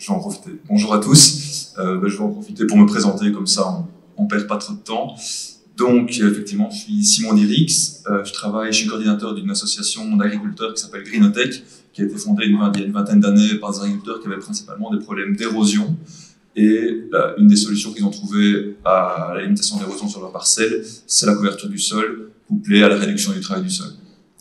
Je vais en profiter. Bonjour à tous. Je vais en profiter pour me présenter, comme ça on perd pas trop de temps. Donc, effectivement, je suis Simon Dirix. Je suis coordinateur d'une association d'agriculteurs qui s'appelle Greenotech, qui a été fondée il y a une vingtaine d'années par des agriculteurs qui avaient principalement des problèmes d'érosion. Et une des solutions qu'ils ont trouvées à la limitation de l'érosion sur leur parcelle, c'est la couverture du sol, couplée à la réduction du travail du sol.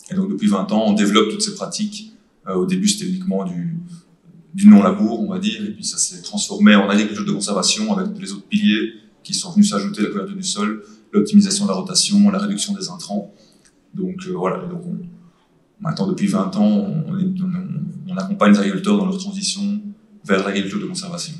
Et donc, depuis 20 ans, on développe toutes ces pratiques. Au début, c'était uniquement du non-labour, on va dire, et puis ça s'est transformé en agriculture de conservation avec les autres piliers qui sont venus s'ajouter, la couverture du sol, l'optimisation de la rotation, la réduction des intrants. Donc voilà, donc maintenant depuis 20 ans, on accompagne les agriculteurs dans leur transition vers l'agriculture de conservation.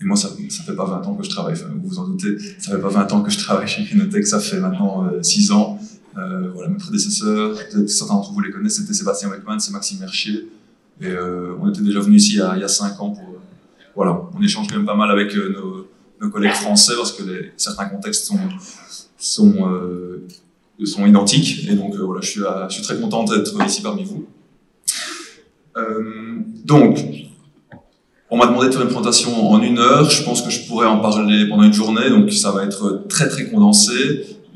Et moi, ça fait pas 20 ans que je travaille, enfin, vous vous en doutez, ça fait pas 20 ans que je travaille chez Greenotech, ça fait maintenant 6 ans. Voilà, mes prédécesseurs, peut-être certains d'entre vous les connaissent, c'était Sébastien Weckman, c'est Maxime Mercier. Et on était déjà venus ici il y a 5 ans pour... voilà, on échange quand même pas mal avec nos collègues français parce que certains contextes sont identiques. Et donc voilà, je suis très content d'être ici parmi vous. Donc, on m'a demandé de faire une présentation en 1 heure. Je pense que je pourrais en parler pendant une journée, donc ça va être très très condensé.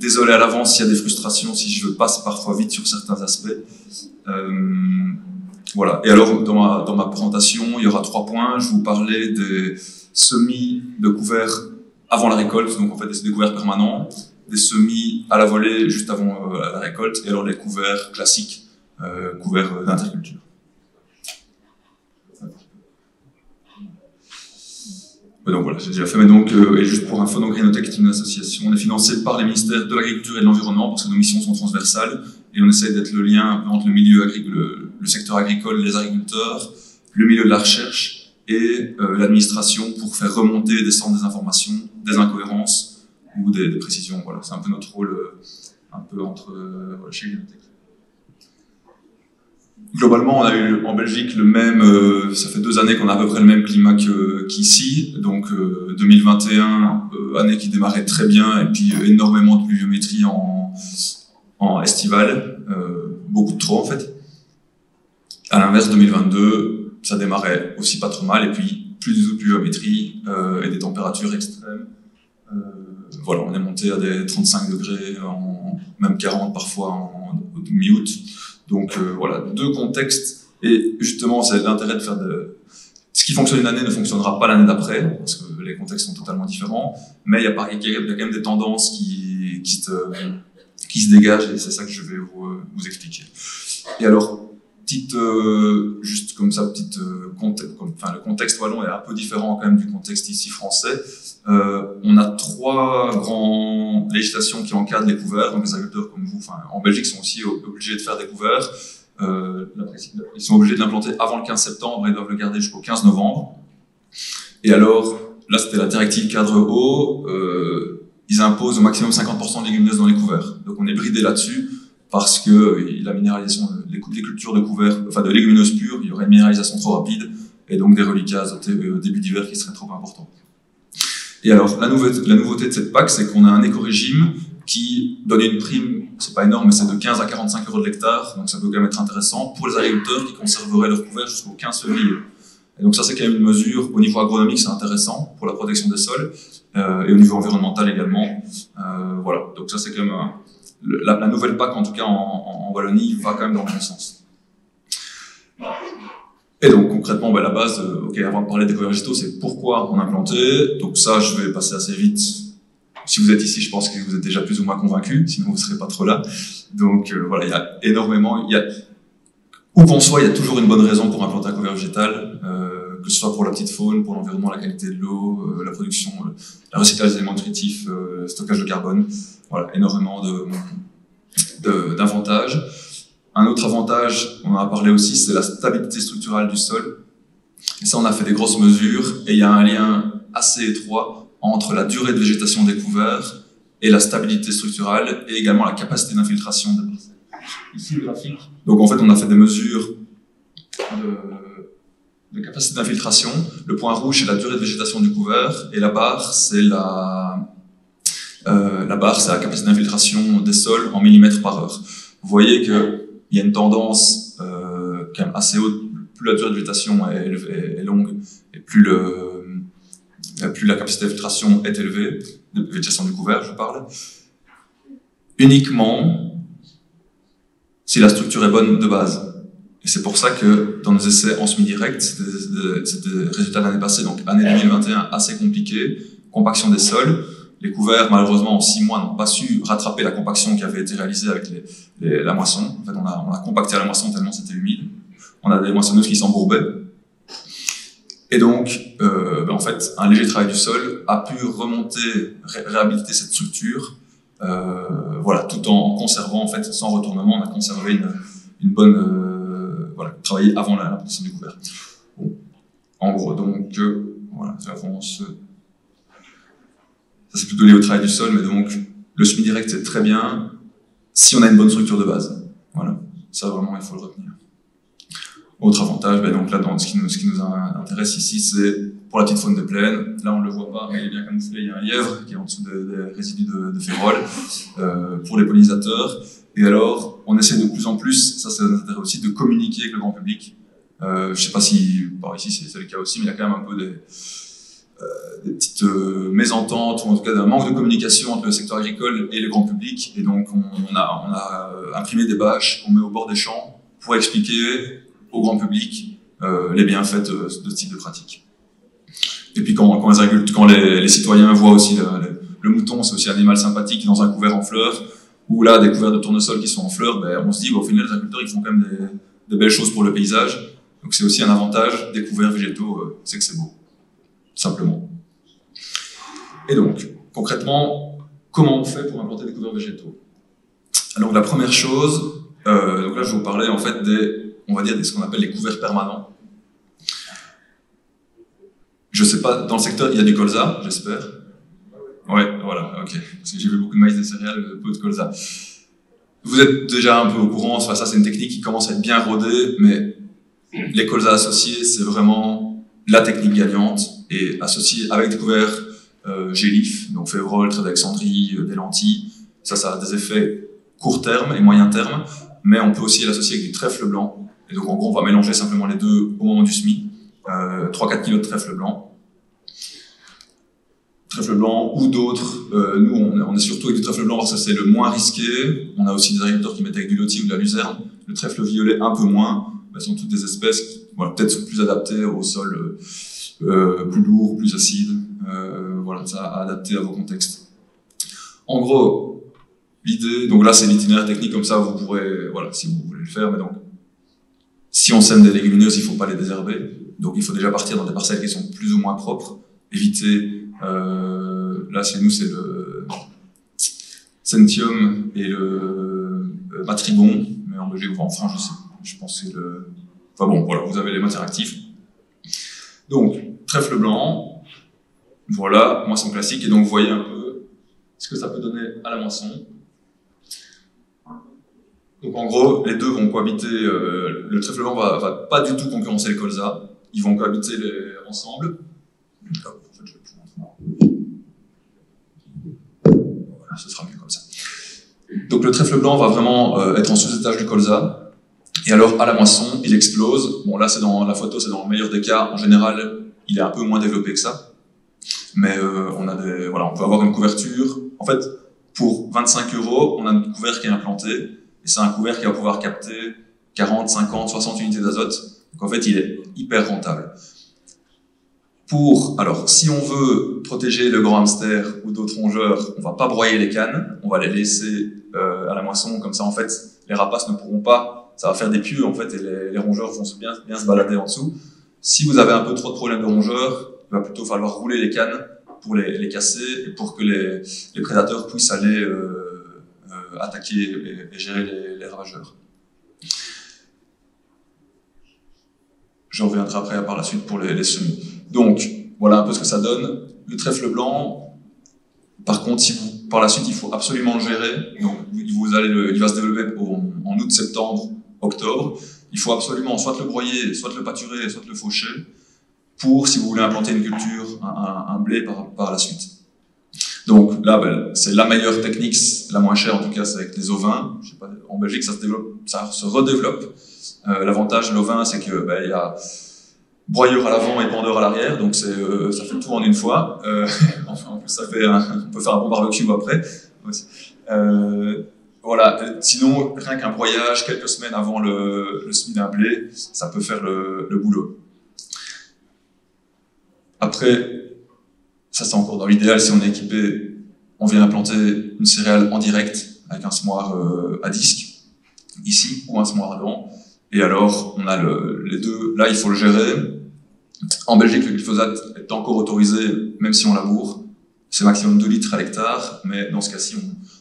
Désolé à l'avance s'il y a des frustrations, si je passe parfois vite sur certains aspects. Voilà. Et alors, dans ma présentation, il y aura 3 points. Je vais vous parler des semis de couverts avant la récolte, donc en fait des couverts permanents, des semis à la volée juste avant la récolte, et alors les couverts classiques, couverts d'interculture. Donc voilà, j'ai déjà fait, mais donc, et juste pour info, donc Greenotech est une association, on est financé par les ministères de l'Agriculture et de l'Environnement parce que nos missions sont transversales et on essaie d'être le lien entre le milieu agricole, le secteur agricole, les agriculteurs, le milieu de la recherche et l'administration pour faire remonter et descendre des informations, des incohérences ou des précisions. Voilà, c'est un peu notre rôle, un peu entre voilà, chez Greenotech. Globalement, on a eu en Belgique le même, ça fait 2 années qu'on a à peu près le même climat qu'ici, donc 2021, année qui démarrait très bien, et puis énormément de pluviométrie en estival, beaucoup de trop en fait. À l'inverse, 2022, ça démarrait aussi pas trop mal, et puis plus du tout de pluviométrie et des températures extrêmes. Voilà, on est monté à des 35 degrés, même 40 parfois en mi-août. Donc voilà, 2 contextes, et justement c'est l'intérêt de faire ce qui fonctionne une année ne fonctionnera pas l'année d'après, parce que les contextes sont totalement différents, mais il y a quand même des tendances qui se dégagent, et c'est ça que je vais vous expliquer. Et alors, juste comme ça, le contexte wallon est un peu différent quand même du contexte ici français. On a 3 grandes législations qui encadrent les couverts, donc les agriculteurs comme vous, en Belgique, sont aussi obligés de faire des couverts. Ils sont obligés de l'implanter avant le 15 septembre et doivent le garder jusqu'au 15 novembre. Et alors, là c'était la directive cadre eau, ils imposent au maximum 50% de légumineuses dans les couverts. Donc on est bridé là-dessus parce que la minéralisation, les cultures de couverts, enfin de légumineuses pures, il y aurait une minéralisation trop rapide et donc des reliquats au début d'hiver qui seraient trop importants. Et alors, la nouveauté de cette PAC, c'est qu'on a un éco-régime qui donne une prime, c'est pas énorme, mais c'est de 15 à 45 € de l'hectare, donc ça peut quand même être intéressant pour les agriculteurs qui conserveraient leurs couverts jusqu'au 15 février. Et donc ça, c'est quand même une mesure, au niveau agronomique, c'est intéressant pour la protection des sols, et au niveau environnemental également. Voilà, donc ça, c'est quand même la nouvelle PAC, en tout cas en Wallonie, va quand même dans le bon sens. Et donc concrètement, la base, avant de parler des couverts végétaux, c'est pourquoi on a implanté. Donc ça, je vais passer assez vite. Si vous êtes ici, je pense que vous êtes déjà plus ou moins convaincus, sinon vous ne serez pas trop là. Donc voilà, il y a énormément, où qu'on soit, il y a toujours une bonne raison pour implanter un couvert végétal, que ce soit pour la petite faune, pour l'environnement, la qualité de l'eau, la production, le recyclage des éléments nutritifs, le stockage de carbone. Voilà, énormément d'avantages. Un autre avantage, on en a parlé aussi, c'est la stabilité structurale du sol. Et ça, on a fait des grosses mesures, et il y a un lien assez étroit entre la durée de végétation des couverts et la stabilité structurale, et également la capacité d'infiltration des parcelles. Ici, le graphique. Donc en fait, on a fait des mesures de capacité d'infiltration. Le point rouge, c'est la durée de végétation du couvert, et la barre, c'est la La barre, c'est la capacité d'infiltration des sols en millimètres par heure. Vous voyez qu'il y a une tendance quand même assez haute. Plus la durée de végétation est longue, et plus la capacité d'infiltration est élevée, de végétation du couvert, je parle, uniquement si la structure est bonne de base. Et c'est pour ça que dans nos essais en semi-direct, c'était des résultats de l'année passée, donc année 2021 assez compliquée, compaction des sols. Les couverts, malheureusement, en 6 mois, n'ont pas su rattraper la compaction qui avait été réalisée avec la moisson. En fait, on a compacté à la moisson tellement c'était humide. On a des moissonneuses qui s'embourbaient. Et donc, en fait, un léger travail du sol a pu remonter, réhabiliter cette structure, voilà, tout en conservant, en fait, sans retournement, on a conservé une bonne, voilà, travailler avant la position du couvert. Bon. En gros, donc, voilà, j'avance. Ça, c'est plutôt lié au travail du sol, mais donc, le semi-direct, c'est très bien si on a une bonne structure de base. Voilà, ça, vraiment, il faut le retenir. Autre avantage, donc là, ce qui nous intéresse ici, c'est pour la petite faune des plaines. Là, on ne le voit pas, mais il est bien camouflé. Il y a un lièvre qui est en dessous des résidus de féroles pour les pollinisateurs. Et alors, on essaie de plus en plus, ça nous intéresse aussi, de communiquer avec le grand public. Je ne sais pas si, par ici, c'est le cas aussi, mais il y a quand même un peu des petites mésententes, ou en tout cas un manque de communication entre le secteur agricole et le grand public. Et donc, on a imprimé des bâches qu'on met au bord des champs pour expliquer au grand public les bienfaits de ce type de pratique. Et puis quand les citoyens voient aussi le mouton, c'est aussi un animal sympathique dans un couvert en fleurs, ou là des couverts de tournesol qui sont en fleurs, on se dit au final les agriculteurs ils font quand même des belles choses pour le paysage. Donc c'est aussi un avantage des couverts végétaux, c'est que c'est beau, simplement. Et donc concrètement, comment on fait pour implanter des couverts végétaux? Alors la première chose, donc là je vous parlais en fait on va dire ce qu'on appelle les couverts permanents. Je sais pas, dans le secteur, il y a du colza, j'espère. Ouais, voilà, ok. Parce que j'ai vu beaucoup de maïs, des céréales, peu de colza. Vous êtes déjà un peu au courant, ça c'est une technique qui commence à être bien rodée, mais les colzas associés, c'est vraiment la technique gagnante, et associée avec des couverts gélifs, donc févrole, trait d'Alexandrie, des lentilles, ça a des effets court terme et moyen terme, mais on peut aussi l'associer avec du trèfle blanc. Et donc, en gros, on va mélanger simplement les deux au moment du semis. 3-4 kg de trèfle blanc. Trèfle blanc ou d'autres. Nous, on est surtout avec du trèfle blanc parce que c'est le moins risqué. On a aussi des agriculteurs qui mettent avec du lotier ou de la luzerne. Le trèfle violet, un peu moins. Ce sont toutes des espèces qui, voilà, peut-être sont plus adaptées au sol plus lourd, plus acide. Voilà, ça à adapter à vos contextes. En gros, l'idée, donc là, c'est l'itinéraire technique, comme ça, vous pourrez, voilà, si vous voulez le faire, mais donc, si on sème des légumineuses, il ne faut pas les désherber. Donc il faut déjà partir dans des parcelles qui sont plus ou moins propres. Éviter, là chez nous c'est le Centium et le Matribon, mais en Belgique ou en France je pense que c'est le... Enfin bon, voilà, vous avez les matières actives. Donc, trèfle blanc, voilà, moisson classique, et donc vous voyez un peu ce que ça peut donner à la moisson. Donc en gros, les deux vont cohabiter, le trèfle blanc va pas du tout concurrencer le colza, ils vont cohabiter ensemble. Voilà, ce sera mieux comme ça. Donc le trèfle blanc va vraiment être en sous-étage du colza, et alors à la moisson, il explose. Bon là, c'est dans la photo, c'est dans le meilleur des cas, en général, il est un peu moins développé que ça, mais voilà, on peut avoir une couverture. En fait, pour 25 €, on a un couvert qui est implanté, et c'est un couvert qui va pouvoir capter 40, 50, 60 unités d'azote. Donc en fait, il est hyper rentable. Alors, si on veut protéger le grand hamster ou d'autres rongeurs, on va pas broyer les cannes, on va les laisser à la moisson, comme ça en fait, les rapaces ne pourront pas, ça va faire des pieux en fait, et les rongeurs vont bien se balader en dessous. Si vous avez un peu trop de problèmes de rongeurs, il va plutôt falloir rouler les cannes pour les casser, et pour que les prédateurs puissent aller attaquer et gérer les ravageurs. J'en reviendrai après par la suite pour les semis. Donc, voilà un peu ce que ça donne. Le trèfle blanc, par contre, par la suite, il faut absolument le gérer. Donc, il va se développer en août, septembre, octobre. Il faut absolument soit le broyer, soit le pâturer, soit le faucher, si vous voulez implanter une culture, un blé par la suite. Donc là, ben, c'est la meilleure technique, la moins chère en tout cas, c'est avec les ovins. Je sais pas, en Belgique, ça se développe, ça se redéveloppe. L'avantage de l'ovin, c'est que ben, y a broyeur à l'avant et pendeur à l'arrière, donc ça fait tout en une fois. Enfin, en plus, on peut faire un bon barbecue après. Voilà. Sinon, rien qu'un broyage quelques semaines avant le semis d'un blé, ça peut faire le boulot. Après, ça c'est encore dans l'idéal, si on est équipé, on vient implanter une céréale en direct avec un semoir à disque, ici, ou un semoir à dents. Et alors, on a les deux. Là, il faut le gérer. En Belgique, le glyphosate est encore autorisé, même si on laboure. C'est maximum 2 litres à l'hectare, mais dans ce cas-ci,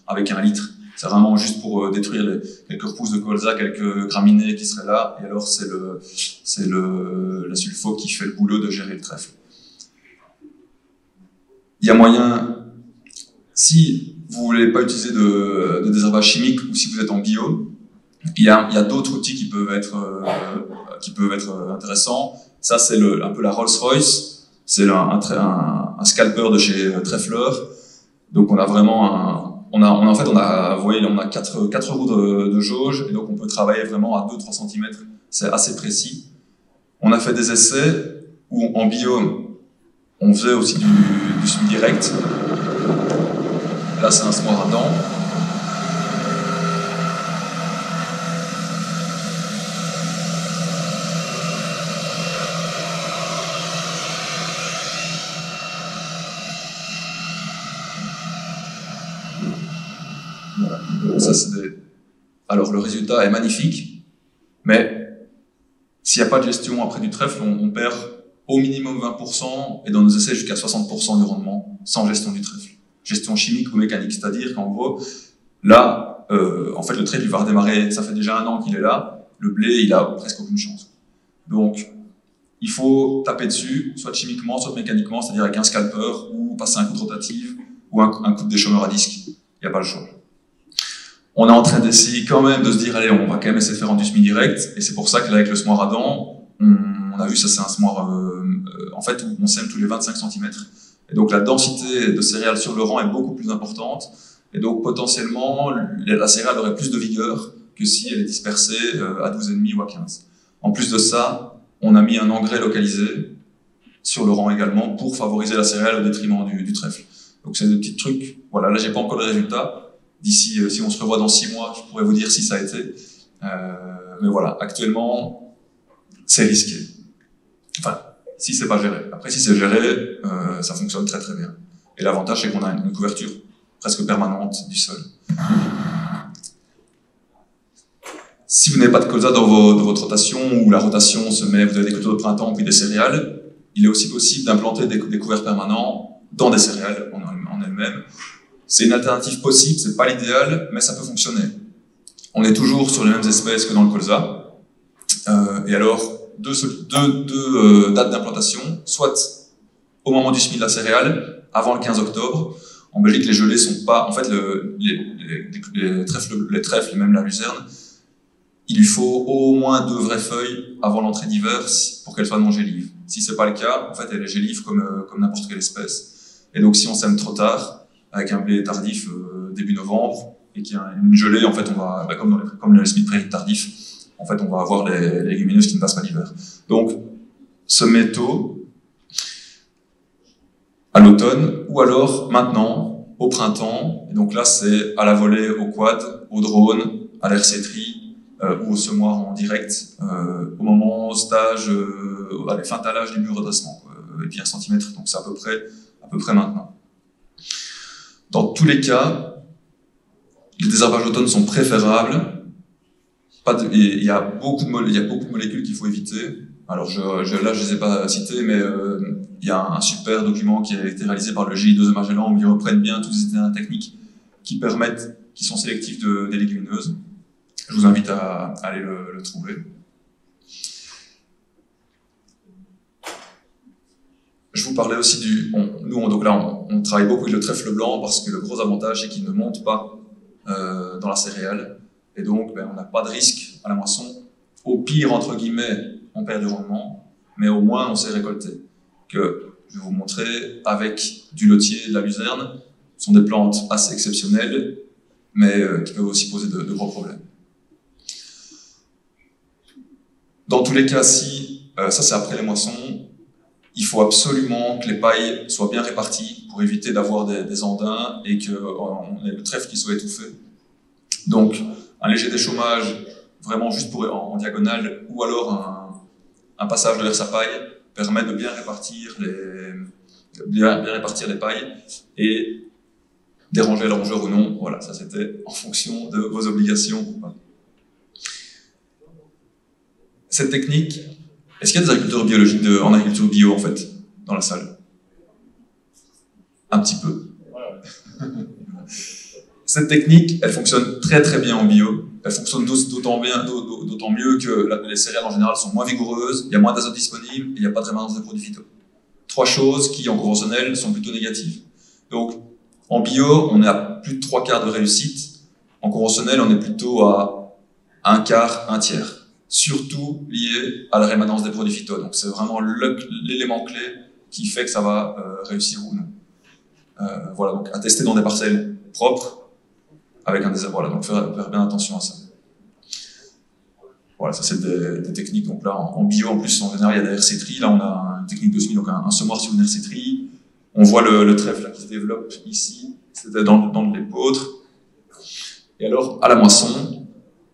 avec 1 litre, c'est vraiment juste pour détruire quelques repousses de colza, quelques graminées qui seraient là. Et alors, c'est la sulfo qui fait le boulot de gérer le trèfle. Il y a moyen, si vous ne voulez pas utiliser de désherbage chimique ou si vous êtes en bio, il y a d'autres outils qui peuvent être intéressants. Ça, c'est un peu la Rolls-Royce. C'est un scalper de chez Treffler. Donc, on a vraiment on a 4 roues de jauge, et donc on peut travailler vraiment à 2-3 cm. C'est assez précis. On a fait des essais où, en bio, on faisait aussi du semis direct. Là, c'est un semoir à dents. Voilà. Ça, alors, le résultat est magnifique, mais s'il n'y a pas de gestion après du trèfle, on perd au minimum 20%, et dans nos essais jusqu'à 60% du rendement, sans gestion du trèfle. Gestion chimique ou mécanique, c'est-à-dire qu'en gros, là, en fait, le trèfle, il va redémarrer, ça fait déjà 1 an qu'il est là, le blé, il a presque aucune chance. Donc, il faut taper dessus, soit chimiquement, soit mécaniquement, c'est-à-dire avec un scalper, ou passer un coup de rotative, ou un coup de déchômeur à disque. Il n'y a pas le choix. On est en train d'essayer quand même de se dire, allez, on va quand même essayer de faire en du semi-direct, et c'est pour ça que là, avec le semoir à dents, on a vu, ça c'est un semoir, en fait, où on sème tous les 25 cm. Et donc la densité de céréales sur le rang est beaucoup plus importante, et donc potentiellement, la céréale aurait plus de vigueur que si elle est dispersée à 12,5 ou à 15. En plus de ça, on a mis un engrais localisé sur le rang également pour favoriser la céréale au détriment du trèfle. Donc c'est des petits trucs. Voilà, là j'ai pas encore les résultats. D'ici, si on se revoit dans 6 mois, je pourrais vous dire si ça a été. Mais voilà, actuellement, c'est risqué. Enfin, si c'est pas géré. Après, si c'est géré, ça fonctionne très très bien. Et l'avantage, c'est qu'on a une couverture presque permanente du sol. Si vous n'avez pas de colza dans votre rotation, ou la rotation se met, vous avez des cultures de printemps puis des céréales, il est aussi possible d'implanter des couverts permanents dans des céréales en elles-mêmes. C'est une alternative possible, c'est pas l'idéal, mais ça peut fonctionner. On est toujours sur les mêmes espèces que dans le colza. Et alors, deux dates d'implantation, soit au moment du semis de la céréale, avant le 15 octobre. En Belgique, les gelées sont pas... En fait, les trèfles, et même la luzerne, il lui faut au moins 2 vraies feuilles avant l'entrée d'hiver pour qu'elles soient non gélives. Si c'est pas le cas, en fait, elle est gélive comme n'importe quelle espèce. Et donc, si on sème trop tard, avec un blé tardif début novembre, et qu'il y a une gelée, en fait, on va, comme le semis de prairie tardif, en fait, on va avoir les légumineuses qui ne passent pas l'hiver. Donc, semer tôt, à l'automne, ou alors maintenant, au printemps. Et donc là, c'est à la volée, au quad, au drone, à l'hersétrie, ou au semoir en direct, au moment stage, à la fin talage du mur redressement, et puis 1 cm, donc c'est à peu près maintenant. Dans tous les cas, les désherbages d'automne sont préférables. Il y a beaucoup de molécules qu'il faut éviter. Alors là, je ne les ai pas citées, mais il y a un super document qui a été réalisé par le GI2 de Magellan où ils reprennent bien toutes les itinéraires techniques qui sont sélectifs des légumineuses. Je vous invite à aller le trouver. Je vous parlais aussi donc là, on travaille beaucoup avec le trèfle blanc parce que le gros avantage, c'est qu'il ne monte pas dans la céréale. Et donc, on n'a pas de risque à la moisson. Au pire, entre guillemets, on perd du rendement, mais au moins, on sait récolter. Je vais vous montrer avec du lotier, de la luzerne. sont des plantes assez exceptionnelles, mais qui peuvent aussi poser de gros problèmes. Dans tous les cas, si, ça c'est après les moissons, il faut absolument que les pailles soient bien réparties pour éviter d'avoir des andins et qu'on ait le trèfle qui soit étouffé. Donc, un léger déchômage, vraiment juste en diagonale, ou alors un passage de vers sa paille permet de bien répartir les pailles et déranger le rongeur ou non. Voilà, ça c'était en fonction de vos obligations. Cette technique, est-ce qu'il y a des agriculteurs biologiques en agriculture bio en fait, dans la salle? Un petit peu. Cette technique, elle fonctionne très très bien en bio. Elle fonctionne d'autant mieux que les céréales en général sont moins vigoureuses, il y a moins d'azote disponible et il n'y a pas de rémanence des produits phyto. Trois choses qui en conventionnel sont plutôt négatives. Donc en bio, on est à plus de 3/4 de réussite. En conventionnel, on est plutôt à 1/4, 1/3. Surtout lié à la rémanence des produits phyto. Donc c'est vraiment l'élément clé qui fait que ça va réussir ou non. Voilà, donc à tester dans des parcelles propres, avec un désherbage, donc faire bien attention à ça. Voilà, ça c'est des techniques. Donc là, en bio, en plus, en général, il y a des RC-tri. Là, on a une technique de semis, donc un semoir sur une RC-tri. On voit le trèfle là, qui se développe ici. C'était dans de l'épeautre. Et alors, à la moisson,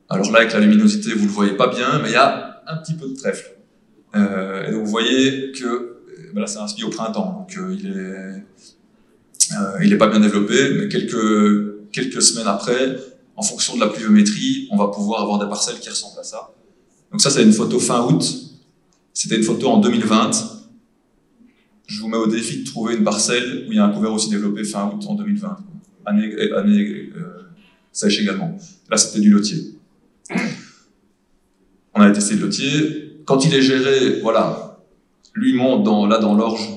alors là, avec la luminosité, vous le voyez pas bien, mais il y a un petit peu de trèfle. Et donc, vous voyez que là, c'est un semis au printemps, donc il est pas bien développé, mais quelques semaines après, en fonction de la pluviométrie, on va pouvoir avoir des parcelles qui ressemblent à ça. Donc ça, c'est une photo fin août. C'était une photo en 2020. Je vous mets au défi de trouver une parcelle où il y a un couvert aussi développé fin août en 2020. Année sèche également. Là, c'était du lotier. On a testé le lotier. Quand il est géré, voilà, lui monte dans l'orge,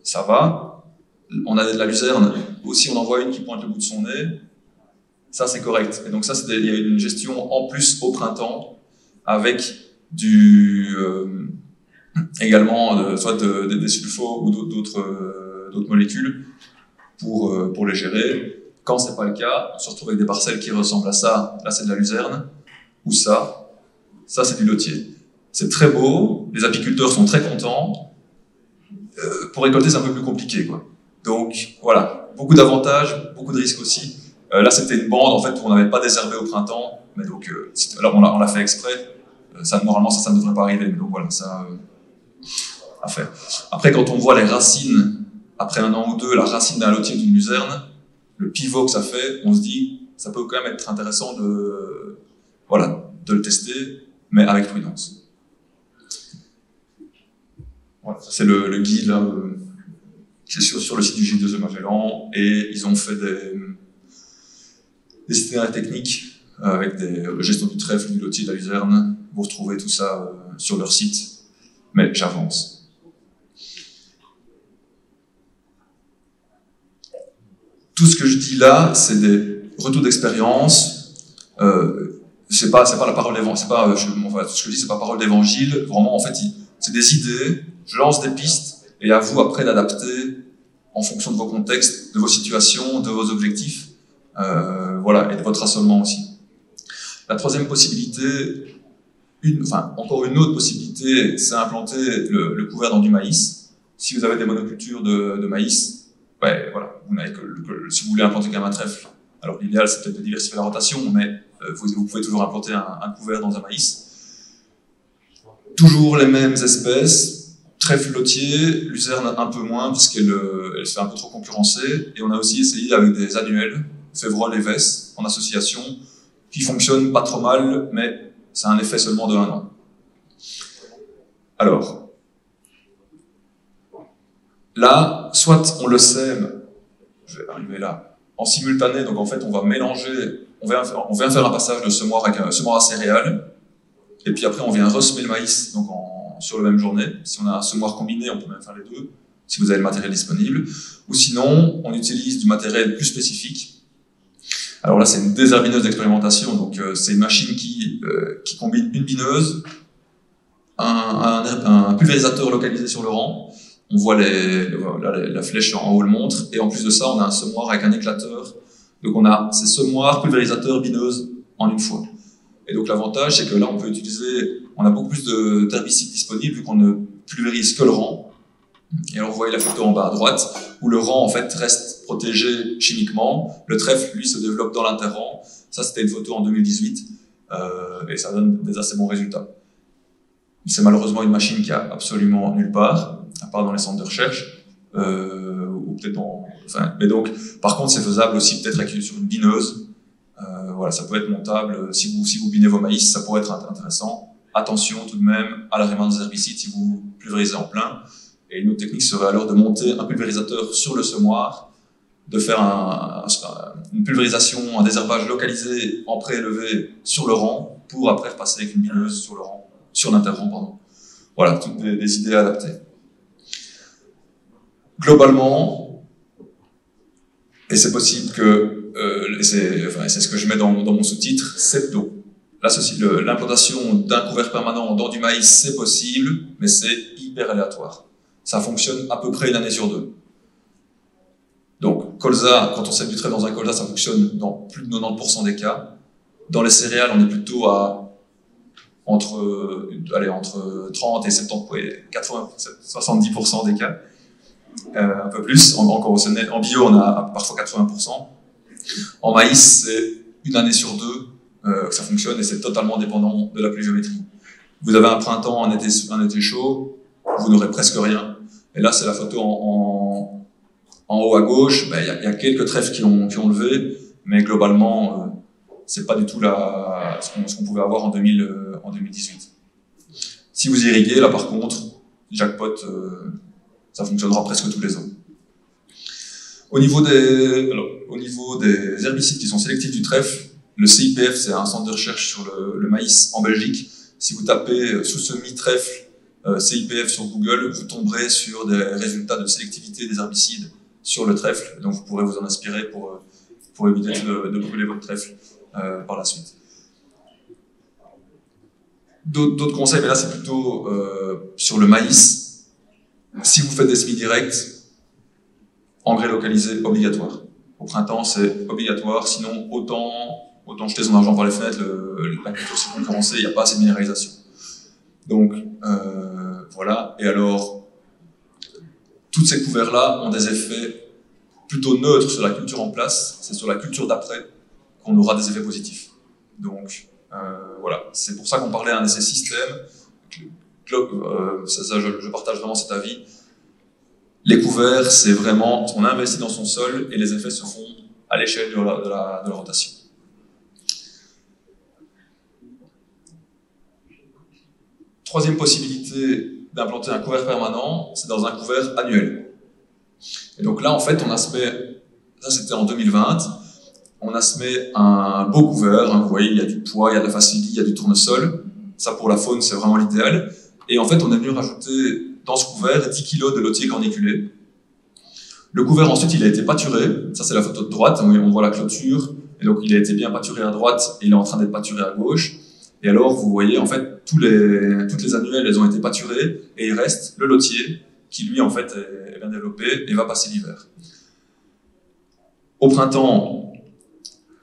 ça va. On a de la luzerne. Aussi, on en voit une qui pointe le bout de son nez. Ça, c'est correct. Et donc ça, il y a une gestion en plus au printemps avec également soit des sulfos ou d'autres molécules pour les gérer. Quand c'est pas le cas, on se retrouve avec des parcelles qui ressemblent à ça. Là, c'est de la luzerne. Ou ça c'est du lotier. C'est très beau. Les apiculteurs sont très contents. Pour récolter, c'est un peu plus compliqué, quoi. Donc voilà, beaucoup d'avantages, beaucoup de risques aussi. Là, c'était une bande en fait où on n'avait pas désherbé au printemps, mais donc là on l'a fait exprès. Normalement, ça ne devrait pas arriver, mais donc voilà, ça à faire. Après, quand on voit les racines après 1 an ou 2, la racine d'un lotier d'une luzerne, le pivot que ça fait, on se dit, ça peut quand même être intéressant de le tester, mais avec prudence. Voilà, c'est le guide là. Qui est sur le site du J2E Magellan, et ils ont fait des itinéraires techniques avec des gestion du trèfle, du lotier, de la luzerne. Vous retrouvez tout ça sur leur site, mais j'avance. Tout ce que je dis là, c'est des retours d'expérience. C'est pas la parole d'évangile. Ce que je dis, c'est pas parole d'évangile. Vraiment, en fait, c'est des idées. Je lance des pistes. Et à vous, après, d'adapter en fonction de vos contextes, de vos situations, de vos objectifs, voilà, et de votre assolement aussi. La troisième possibilité, encore une autre possibilité, c'est implanter le couvert dans du maïs. Si vous avez des monocultures de maïs, ouais, voilà, vous n'avez si vous voulez implanter quand même un trèfle, alors l'idéal, c'est peut-être de diversifier la rotation, mais vous pouvez toujours implanter un couvert dans un maïs. Toujours les mêmes espèces. Trèfle lotier, luzerne un peu moins parce qu'elle se fait un peu trop concurrencer, et on a aussi essayé avec des annuels, févrole et vesse, en association, qui fonctionnent pas trop mal, mais ça a un effet seulement de 1 an. Alors, là, soit on le sème, je vais arriver là, en simultané, donc en fait on va mélanger, on vient faire un passage de semoir avec un semoir à céréales, et puis après on vient ressemer le maïs, donc sur la même journée. Si on a un semoir combiné, on peut même faire les deux, si vous avez le matériel disponible. Ou sinon, on utilise du matériel plus spécifique. Alors là, c'est une désherbineuse d'expérimentation. Donc, c'est une machine qui combine une bineuse, un pulvérisateur localisé sur le rang, On voit la flèche en haut le montre, et en plus de ça, on a un semoir avec un éclateur. Donc on a ces semoirs pulvérisateurs bineuses en une fois. Et donc l'avantage, c'est que là, on a beaucoup plus d'herbicides disponibles vu qu'on ne pulvérise que le rang. Et alors vous voyez la photo en bas à droite, où le rang en fait reste protégé chimiquement. Le trèfle, lui, se développe dans l'interrang. Ça, c'était une photo en 2018, et ça donne des assez bons résultats. C'est malheureusement une machine qui a absolument nulle part, à part dans les centres de recherche, ou peut-être mais donc, par contre, c'est faisable aussi peut-être sur une bineuse. Voilà, ça peut être montable. Si vous binez vos maïs, ça pourrait être intéressant. Attention tout de même à la rémanence des herbicides si vous pulvérisez en plein. Et une autre technique serait alors de monter un pulvérisateur sur le semoir, de faire une pulvérisation, un désherbage localisé en préélevé sur le rang, pour après repasser avec une bineuse sur l'interrang, pardon. Voilà, toutes des idées adaptées. Globalement, et c'est possible que, c'est ce que je mets dans mon sous-titre, l'implantation d'un couvert permanent dans du maïs, c'est possible, mais c'est hyper aléatoire. Ça fonctionne à peu près une année sur deux. Donc, colza, quand on sème du trèfle dans un colza, ça fonctionne dans plus de 90% des cas. Dans les céréales, on est plutôt entre 30 et 70% des cas. Un peu plus, en conventionnel. En bio, on a parfois 80%. En maïs, c'est une année sur deux que ça fonctionne, et c'est totalement dépendant de la pluviométrie. Vous avez un printemps, un été chaud, vous n'aurez presque rien. Et là, c'est la photo en haut à gauche. Il y a quelques trèfles qui ont levé, mais globalement, c'est pas du tout ce qu'on pouvait avoir en 2018. Si vous irriguez, là par contre, jackpot, ça fonctionnera presque tous les ans. Au niveau des herbicides qui sont sélectifs du trèfle, le CIPF, c'est un centre de recherche sur le maïs en Belgique. Si vous tapez sous-semis trèfle CIPF sur Google, vous tomberez sur des résultats de sélectivité des herbicides sur le trèfle. Donc vous pourrez vous en inspirer pour éviter de brûler votre trèfle par la suite. D'autres conseils, mais là c'est plutôt sur le maïs. Si vous faites des semis directs, engrais localisé obligatoire. Au printemps, c'est obligatoire, sinon autant jeter son argent par les fenêtres, la culture s'est concurrencée, il n'y a pas assez de minéralisation. Donc, voilà. Et alors, tous ces couverts-là ont des effets plutôt neutres sur la culture en place. C'est sur la culture d'après qu'on aura des effets positifs. Donc, voilà. C'est pour ça qu'on parlait d'un essai système. Je partage vraiment cet avis. Les couverts, c'est vraiment, on investit dans son sol et les effets se font à l'échelle de la rotation. Troisième possibilité d'implanter un couvert permanent, c'est dans un couvert annuel. Et donc là, en fait, ça c'était en 2020, on a semé un beau couvert, hein, vous voyez, il y a du pois, il y a de la facélie, il y a du tournesol. Ça, pour la faune, c'est vraiment l'idéal. Et en fait, on est venu rajouter dans ce couvert 10 kg de lotier corniculé. Le couvert, ensuite, il a été pâturé. Ça, c'est la photo de droite. On voit la clôture. Et donc, il a été bien pâturé à droite et il est en train d'être pâturé à gauche. Et alors, vous voyez, en fait, toutes les annuelles, elles ont été pâturées et il reste le lotier qui, lui, en fait, est bien développé et va passer l'hiver. Au printemps,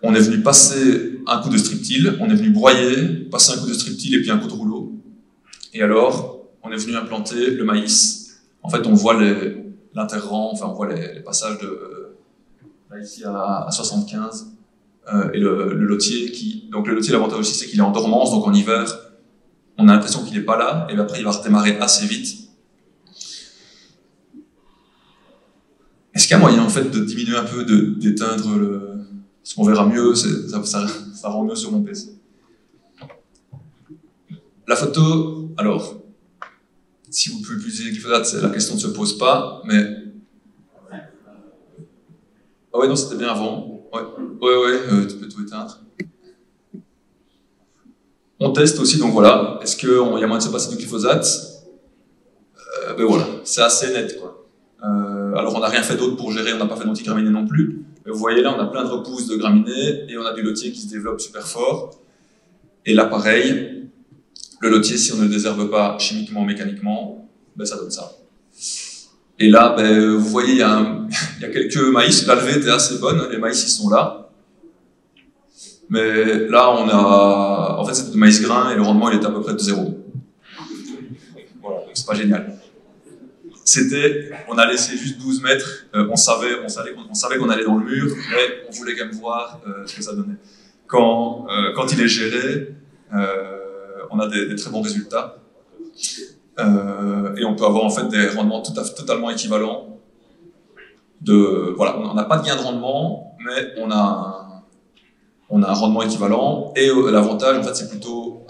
on est venu passer un coup de striptil, on est venu broyer, passer un coup de striptil et puis un coup de rouleau. Et alors, on est venu implanter le maïs. En fait, on voit l'interrang, enfin, on voit les passages là, ici à 75, et le lotier donc le lotier, l'avantage aussi, c'est qu'il est en dormance, donc en hiver, on a l'impression qu'il n'est pas là, et après, il va redémarrer assez vite. Est-ce qu'il y a moyen, en fait, de diminuer un peu, d'éteindre ce qu'on verra mieux, ça rend mieux sur mon PC. La photo, alors, si vous pouvez utiliser le glyphosate, la question ne se pose pas, mais... Ah ouais, non, c'était bien avant. Ouais, tu peux tout éteindre. On teste aussi, donc voilà, est-ce qu'il y a moyen de se passer du glyphosate? Ben voilà, c'est assez net, quoi. Alors on n'a rien fait d'autre pour gérer, on n'a pas fait d'antigraminées non plus. Mais vous voyez là, on a plein de repousses de graminées et on a du lotier qui se développe super fort. Et là, pareil, le lotier, si on ne le désherbe pas chimiquement, mécaniquement, ben ça donne ça. Et là, ben, vous voyez, il y a quelques maïs. La levée était assez bonne, les maïs, ils sont là. Mais là, en fait, c'était de maïs grain et le rendement, il était à peu près de 0. Voilà, donc c'est pas génial. On a laissé juste 12 mètres, on savait qu'on allait dans le mur, mais on voulait quand même voir ce que ça donnait. Quand il est géré, on a des très bons résultats. Et on peut avoir en fait des rendements totalement équivalents. Voilà, on n'a pas de gain de rendement, mais on a un rendement équivalent. Et l'avantage, en fait, c'est plutôt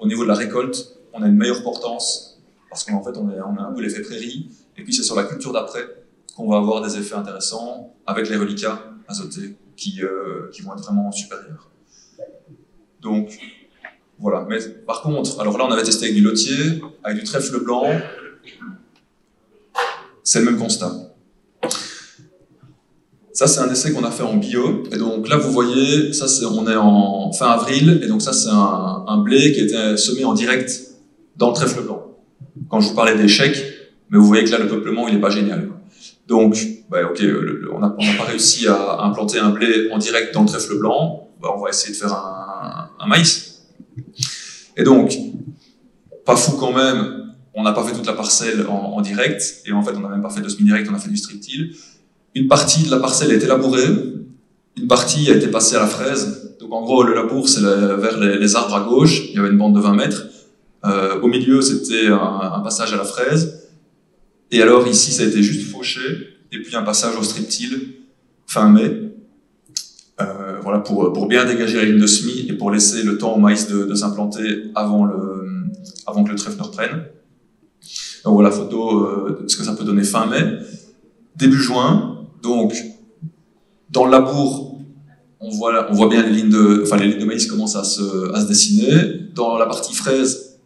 au niveau de la récolte, on a une meilleure portance, parce qu'en fait, on a un peu l'effet prairie. Et puis c'est sur la culture d'après qu'on va avoir des effets intéressants avec les reliquats azotés qui vont être vraiment supérieurs. Donc, voilà. Mais par contre, alors là, on avait testé avec du lotier, avec du trèfle blanc. C'est le même constat. Ça, c'est un essai qu'on a fait en bio. Et donc là, vous voyez, on est en fin avril. Et donc ça, c'est un blé qui était semé en direct dans le trèfle blanc. Quand je vous parlais d'échec, mais vous voyez que là, le peuplement, il n'est pas génial. Donc, bah, ok, on n'a pas réussi à implanter un blé en direct dans le trèfle blanc. Bah, on va essayer de faire un maïs. Et donc, pas fou quand même, on n'a pas fait toute la parcelle en direct, et en fait, on n'a même pas fait de semi-direct, on a fait du strip-till. Une partie de la parcelle a été labourée, une partie a été passée à la fraise. Donc, en gros, le labour, c'est vers les arbres à gauche, il y avait une bande de 20 mètres. Au milieu, c'était un passage à la fraise. Et alors, ici, ça a été juste fauché, et puis un passage au strip-till fin mai. Voilà, pour bien dégager la ligne de semis et pour laisser le temps au maïs de s'implanter avant que le trèfle ne reprenne. Donc voilà, photo de ce que ça peut donner fin mai. Début juin, donc dans le labour, on voit bien les lignes de maïs commencent à se dessiner. Dans la partie fraise,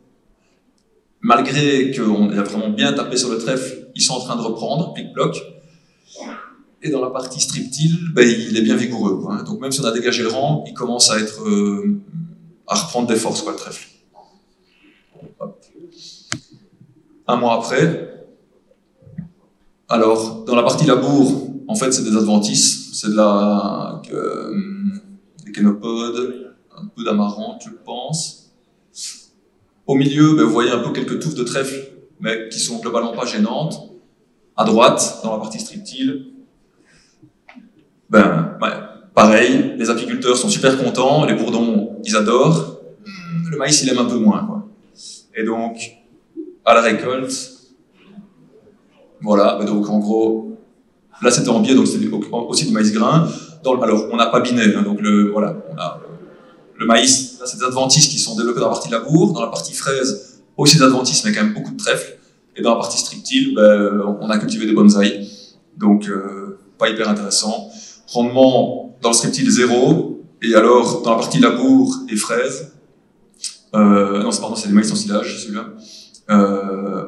malgré qu'on a vraiment bien tapé sur le trèfle, ils sont en train de reprendre, plic-ploc. Et dans la partie strip-till, ben, il est bien vigoureux, quoi. Donc même si on a dégagé le rang, il commence à reprendre des forces, quoi, le trèfle. Hop. Un mois après, alors dans la partie labour, en fait c'est des adventices, c'est des kénopodes, un peu d'amarante, je pense. Au milieu, ben, vous voyez un peu quelques touffes de trèfle, mais qui sont globalement pas gênantes. À droite, dans la partie strip-till, pareil, les apiculteurs sont super contents, les bourdons, ils adorent. Le maïs, il aime un peu moins, quoi. Et donc, à la récolte, voilà, donc en gros, là c'était en biais, donc c'était aussi du maïs grain. Alors, on n'a pas biné, hein, donc voilà, on a le maïs, là c'est des adventices qui sont développés dans la partie labour, dans la partie fraise, aussi des adventices, mais quand même beaucoup de trèfle. Et dans la partie strip-till, on a cultivé des bonsaïs, donc pas hyper intéressant. Rendement dans le strip-till 0, et alors dans la partie labour et fraise, non, c'est des maïs en silage, celui-là.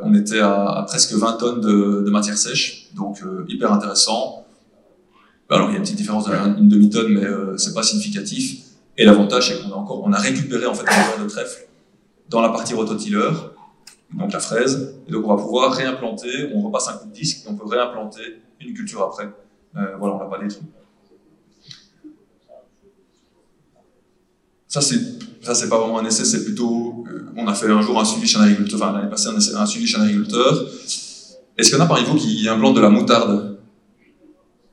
On était à presque 20 tonnes de matière sèche, donc hyper intéressant. Alors il y a une petite différence d'une demi-tonne, mais c'est pas significatif. Et l'avantage, c'est qu'on a récupéré en fait un de trèfle dans la partie rototiller, donc la fraise, et donc on va pouvoir réimplanter, on repasse un coup de disque, et on peut réimplanter une culture après. Voilà, on l'a pas détruit. Ça c'est pas vraiment un essai, c'est plutôt, on a fait un jour un suivi chez un agriculteur, enfin l'année passée un suivi chez un agriculteur. Est-ce qu'il y en a parmi vous qui implantent de la moutarde?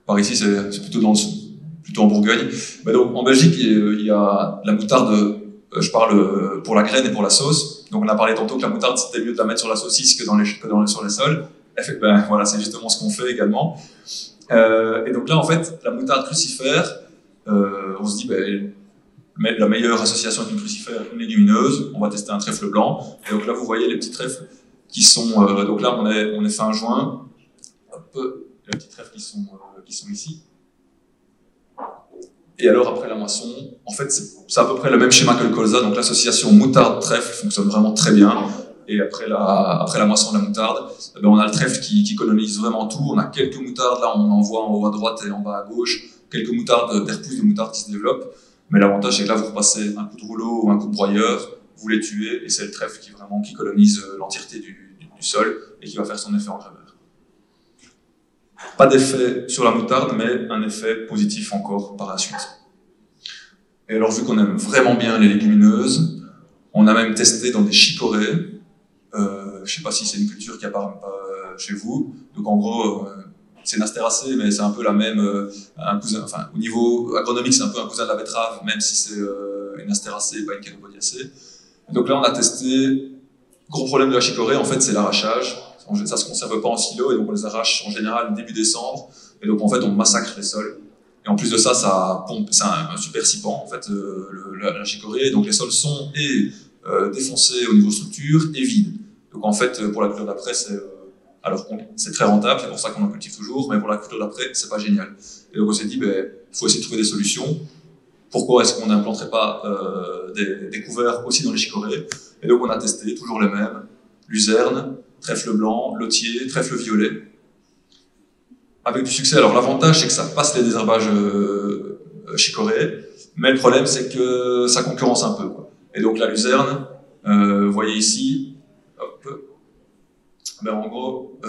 Par ici, c'est plutôt en Bourgogne. Mais donc en Belgique, il y a de la moutarde, je parle pour la graine et pour la sauce. Donc on a parlé tantôt que la moutarde, c'était mieux de la mettre sur la saucisse que sur les sols. Voilà, c'est justement ce qu'on fait également. Et donc là, en fait, la moutarde crucifère, on se dit, la meilleure association avec une crucifère, une légumineuse, on va tester un trèfle blanc. Et donc là, vous voyez les petits trèfles qui sont... donc là, on est fin juin. Hop, les petits trèfles qui sont ici. Et alors, après la moisson, en fait, c'est à peu près le même schéma que le colza. Donc l'association moutarde-trèfle fonctionne vraiment très bien. Et après la moisson de la moutarde, on a le trèfle qui colonise vraiment tout. On a quelques moutardes, là, on en voit en haut à droite et en bas à gauche. Quelques moutardes, des repousses de moutarde qui se développent. Mais l'avantage, c'est que là, vous repassez un coup de rouleau ou un coup de broyeur, vous les tuez, et c'est le trèfle qui colonise l'entièreté du sol et qui va faire son effet en graveur. Pas d'effet sur la moutarde, mais un effet positif encore par la suite. Et alors, vu qu'on aime vraiment bien les légumineuses, on a même testé dans des chicorées. Je ne sais pas si c'est une culture qui apparaît pas chez vous. Donc en gros, c'est une astéracée, mais c'est un peu la même, un cousin, enfin au niveau agronomique, c'est un peu un cousin de la betterave, même si c'est une astéracée et pas une canopodiacée. Donc là, on a testé. Gros problème de la chicorée, en fait, c'est l'arrachage. Ça se conserve pas en silo, et donc on les arrache en général début décembre. Et donc en fait, on massacre les sols. Et en plus de ça, ça pompe, c'est un super sipant, en fait, la chicorée. Donc les sols sont défoncés au niveau structure et vides. Donc en fait, pour la culture d'après, c'est très rentable, c'est pour ça qu'on en cultive toujours, mais pour la culture d'après, c'est pas génial. Et donc on s'est dit, il faut essayer de trouver des solutions. Pourquoi est-ce qu'on n'implanterait pas des couverts aussi dans les chicorées? Et donc on a testé toujours les mêmes, luzerne, trèfle blanc, lotier, trèfle violet. Avec du succès. Alors l'avantage, c'est que ça passe les désherbages chicorées, mais le problème, c'est que ça concurrence un peu, quoi. Et donc la luzerne, vous voyez ici, hop, en gros,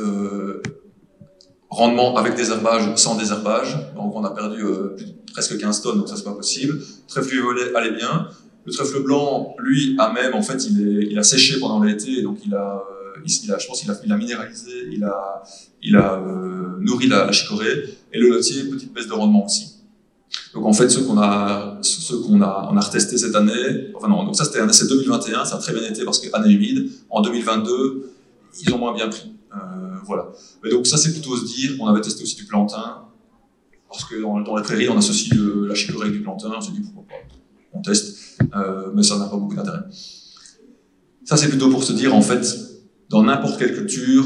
rendement avec désherbage, sans désherbage, donc on a perdu presque 15 tonnes, donc ça c'est pas possible. Trèfle violet allait bien. Le trèfle blanc, lui, a même, en fait, il a séché pendant l'été, donc je pense qu'il a minéralisé, il a nourri la chicorée, et le lotier, petite baisse de rendement aussi. Donc en fait, ceux qu'on a retesté cette année, enfin non, donc ça c'était un essai 2021, ça a très bien été parce que année humide. En 2022, ils ont moins bien pris. Voilà. Mais donc ça c'est plutôt se dire, on avait testé aussi du plantain, parce que dans les prairies on associe la chicorée avec du plantain, on s'est dit pourquoi pas, on teste, mais ça n'a pas beaucoup d'intérêt. Ça c'est plutôt pour se dire en fait, dans n'importe quelle culture,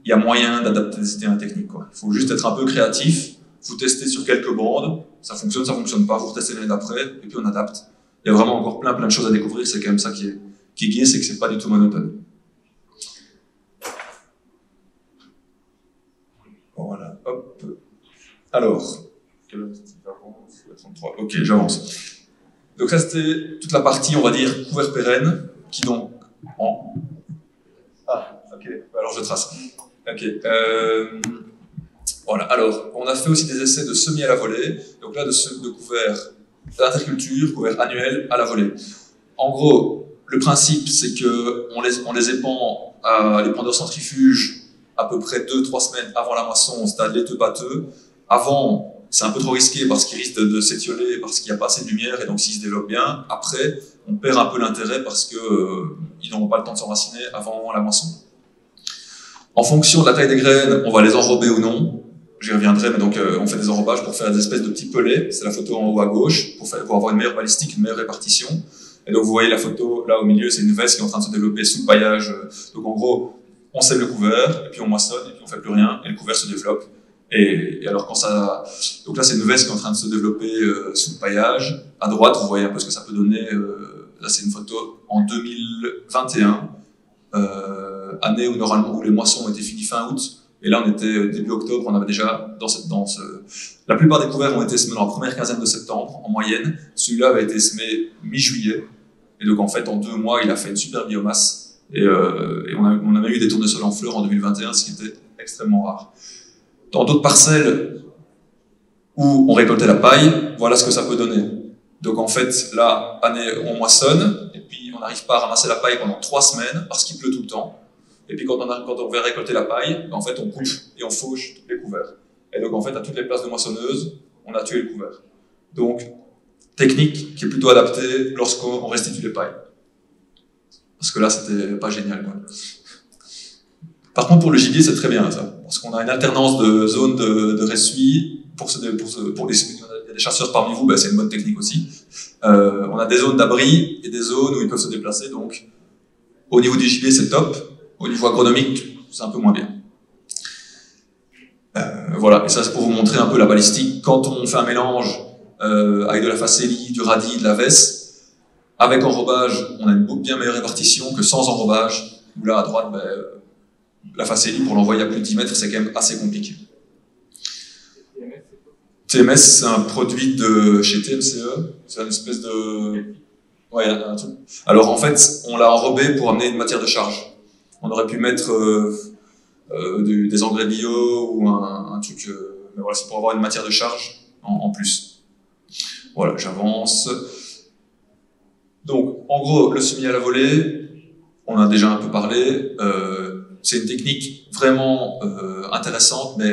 il y a moyen d'adapter la technique, quoi. Il faut juste être un peu créatif, vous testez sur quelques bandes, ça fonctionne pas, vous retestez l'année d'après, et puis on adapte. Il y a vraiment encore plein de choses à découvrir, c'est quand même ça qui est gai, c'est que c'est pas du tout monotone. Voilà, hop. Alors, ok, j'avance. Donc ça c'était toute la partie, on va dire, couvert pérenne, qui donc ok, alors je trace. Ok. Voilà, alors, on a fait aussi des essais de semis à la volée, donc là, de couverts d'interculture, couverts annuels à la volée. En gros, le principe, c'est qu'on les épand à l'épandeur centrifuge à peu près 2-3 semaines avant la moisson, au stade laiteux pâteux. Avant, c'est un peu trop risqué parce qu'il risque de s'étioler, parce qu'il n'y a pas assez de lumière, et donc s'il se développe bien. Après, on perd un peu l'intérêt parce qu'ils n'auront pas le temps de s'enraciner avant la moisson. En fonction de la taille des graines, on va les enrober ou non. J'y reviendrai, mais donc on fait des enrobages pour faire des espèces de petits pelets. C'est la photo en haut à gauche, pour avoir une meilleure balistique, une meilleure répartition. Et donc vous voyez la photo, là au milieu, c'est une veste qui est en train de se développer sous le paillage. Donc en gros, on sème le couvert, et puis on moissonne, et puis on fait plus rien, et le couvert se développe. Et alors quand ça... Donc là c'est une veste qui est en train de se développer sous le paillage. À droite, vous voyez un peu ce que ça peut donner. Là c'est une photo en 2021, année où normalement où les moissons ont été finies fin août. Et là, on était début octobre, on avait déjà La plupart des couverts ont été semés dans la première quinzaine de septembre, en moyenne. Celui-là avait été semé mi-juillet. Et donc, en fait, en 2 mois, il a fait une super biomasse. Et on a même eu des tournesols en fleurs en 2021, ce qui était extrêmement rare. Dans d'autres parcelles où on récoltait la paille, voilà ce que ça peut donner. Donc, en fait, là, on moissonne, et puis on n'arrive pas à ramasser la paille pendant 3 semaines, parce qu'il pleut tout le temps. Et puis quand on veut récolter la paille, en fait on coupe et on fauche les couverts. Et donc en fait à toutes les places de moissonneuse, on a tué le couvert. Donc technique qui est plutôt adaptée lorsqu'on restitue les pailles. Parce que là c'était pas génial, quoi. Par contre pour le gibier c'est très bien ça, parce qu'on a une alternance de zones de ressuie. Il y a des chasseurs parmi vous, c'est une bonne technique aussi. On a des zones d'abri et des zones où ils peuvent se déplacer, donc au niveau du gibier c'est top. Au niveau agronomique, c'est un peu moins bien. Voilà, et ça c'est pour vous montrer un peu la balistique. Quand on fait un mélange avec de la facélie, du radis, de la vesse, avec enrobage, on a une bien meilleure répartition que sans enrobage, où là à droite, la facélie pour l'envoyer à plus de 10 mètres, c'est quand même assez compliqué. TMS, c'est un produit de chez TMCE, c'est une espèce de... Ouais, un truc. Alors en fait, on l'a enrobé pour amener une matière de charge. On aurait pu mettre des engrais bio ou un un truc, mais voilà, c'est pour avoir une matière de charge en plus. Voilà, j'avance. Donc, en gros, le semis à la volée, on a déjà un peu parlé. C'est une technique vraiment intéressante, mais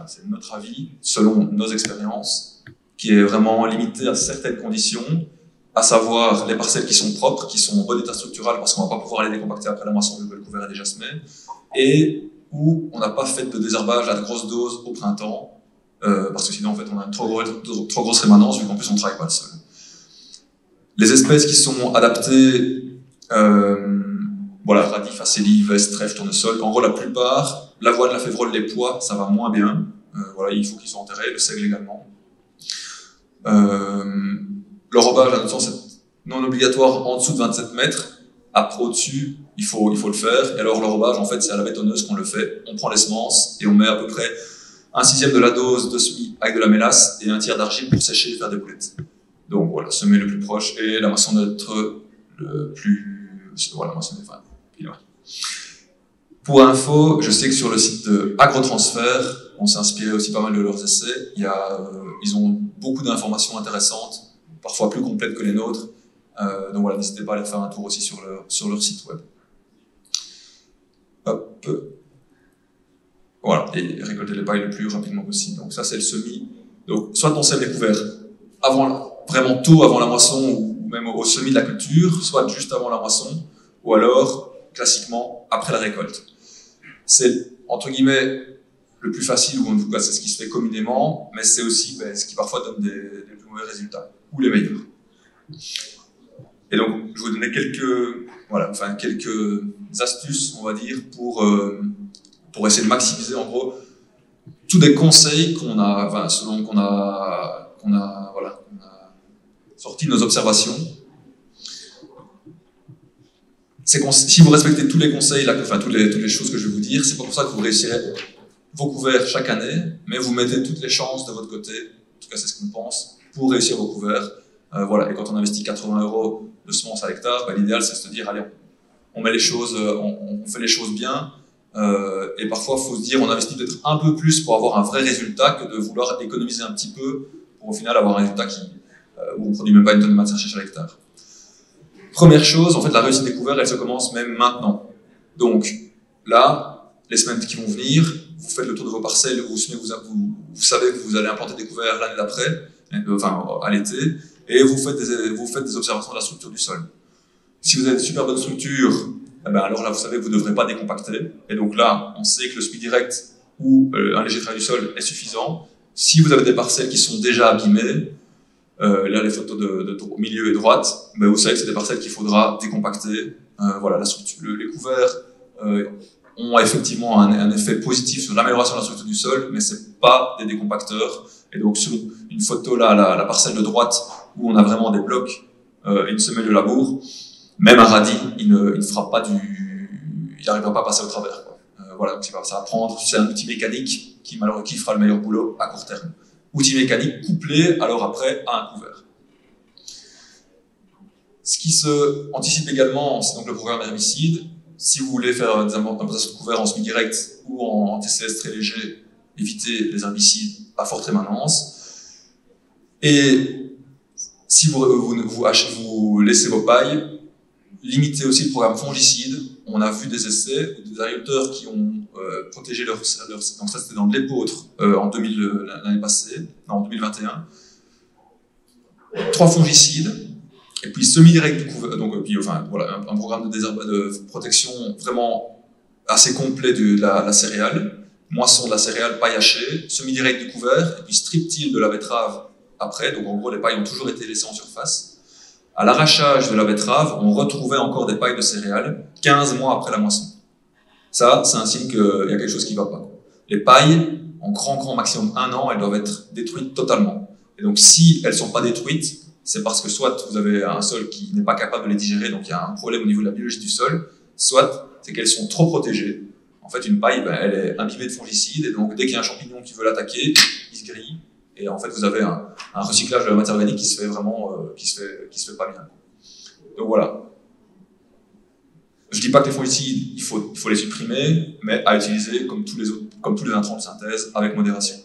c'est notre avis, selon nos expériences, qui est vraiment limitée à certaines conditions, à savoir les parcelles qui sont propres, qui sont en bon état structural, parce qu'on ne va pas pouvoir les décompacter après la moisson vu que le couvert est déjà semé, et où on n'a pas fait de désherbage à de grosses doses au printemps, parce que sinon en fait on a une trop grosse rémanence, vu qu'en plus on ne travaille pas le sol. Les espèces qui sont adaptées, voilà, radis, facélie, veste, trèfle, tournesol, en gros la plupart, l'avoine, la févrole, les pois, ça va moins bien, voilà, il faut qu'ils soient enterrés, le seigle également. Le robage, à notre sens, c'est non obligatoire en dessous de 27 mètres. Après, au-dessus, il faut le faire. Et alors, le robage, en fait, c'est à la bétonneuse qu'on le fait. On prend les semences et on met à peu près 1/6 de la dose de semis avec de la mélasse et 1/3 d'argile pour sécher et faire des boulettes. Donc voilà, semer le plus proche et la moisson d'être le plus... Voilà, moisson des fins. Pour info, je sais que sur le site de Agrotransfert, on s'est inspiré aussi pas mal de leurs essais. Ils ont beaucoup d'informations intéressantes, parfois plus complètes que les nôtres. Donc voilà, n'hésitez pas à aller faire un tour aussi sur leur site web. Hop. Voilà, et récolter les pailles le plus rapidement possible. Donc ça, c'est le semis. Donc soit on sème les couverts vraiment tôt avant la moisson, ou même au semis de la culture, soit juste avant la moisson, ou alors, classiquement, après la récolte. C'est, entre guillemets, le plus facile, ou en tout cas c'est ce qui se fait communément, mais c'est aussi ce qui parfois donne des plus mauvais résultats, ou les meilleurs. Et donc, je vais vous donner quelques astuces, on va dire, pour essayer de maximiser, en gros, tous des conseils qu'on a sortis de nos observations. Si vous respectez tous les conseils, toutes les choses que je vais vous dire, c'est pas pour ça que vous réussirez vos couverts chaque année, mais vous mettez toutes les chances de votre côté, en tout cas c'est ce qu'on pense, pour réussir vos couverts. Voilà. Et quand on investit 80 € de semences à l'hectare, l'idéal c'est de se dire, allez, on fait les choses bien, et parfois il faut se dire, on investit peut-être un peu plus pour avoir un vrai résultat que de vouloir économiser un petit peu pour au final avoir un résultat où on ne produit même pas une tonne de matière sèche à l'hectare. Première chose, en fait, la réussite des couverts, elle se commence même maintenant. Donc, là, les semaines qui vont venir, vous faites le tour de vos parcelles, vous savez que vous allez implanter des couverts l'année d'après, à l'été, et vous faites des observations de la structure du sol. Si vous avez une super bonne structure, alors là, vous savez que vous ne devrez pas décompacter. Et donc là, on sait que le semis direct ou un léger travail du sol est suffisant. Si vous avez des parcelles qui sont déjà abîmées, là, les photos de milieu et droite, vous savez que c'est des parcelles qu'il faudra décompacter. Voilà, les couverts ont effectivement un effet positif sur l'amélioration de la structure du sol, mais c'est pas des décompacteurs. Et donc, sur une photo là, la parcelle de droite, où on a vraiment des blocs et une semelle de labour, même un radis, il n'arrivera pas à passer au travers, quoi. Voilà, donc ça va prendre, c'est un outil mécanique qui fera le meilleur boulot à court terme. Outil mécanique couplé alors après à un couvert. Ce qui se anticipe également, c'est donc le programme herbicide. Si vous voulez faire des implantations de couverts en semi-direct ou en TCS très léger, évitez les herbicides à forte rémanence. Et si vous laissez vos pailles, limitez aussi le programme fongicide. On a vu des essais où des agriculteurs qui ont protégé donc ça c'était dans de l'épeautre l'année passée, en 2021. 3 fongicides, et puis semi-direct du couvert, donc voilà, un programme de protection vraiment assez complet de la céréale, moisson de la céréale, paille hachée, semi-direct du couvert, et puis strip-till de la betterave après, donc en gros les pailles ont toujours été laissées en surface. À l'arrachage de la betterave, on retrouvait encore des pailles de céréales 15 mois après la moisson. Ça, c'est un signe qu'il y a quelque chose qui ne va pas. Les pailles, en grand maximum 1 an, elles doivent être détruites totalement. Et donc, si elles ne sont pas détruites, c'est parce que soit vous avez un sol qui n'est pas capable de les digérer, donc il y a un problème au niveau de la biologie du sol, soit c'est qu'elles sont trop protégées. En fait, une paille, elle est imbibée de fongicides, et donc dès qu'il y a un champignon qui veut l'attaquer, il se grille. Et en fait, vous avez un recyclage de la matière organique qui se fait vraiment, qui se fait pas bien. Donc voilà. Je dis pas que les fongicides, il faut les supprimer, mais à utiliser comme tous les intrants de synthèse, avec modération.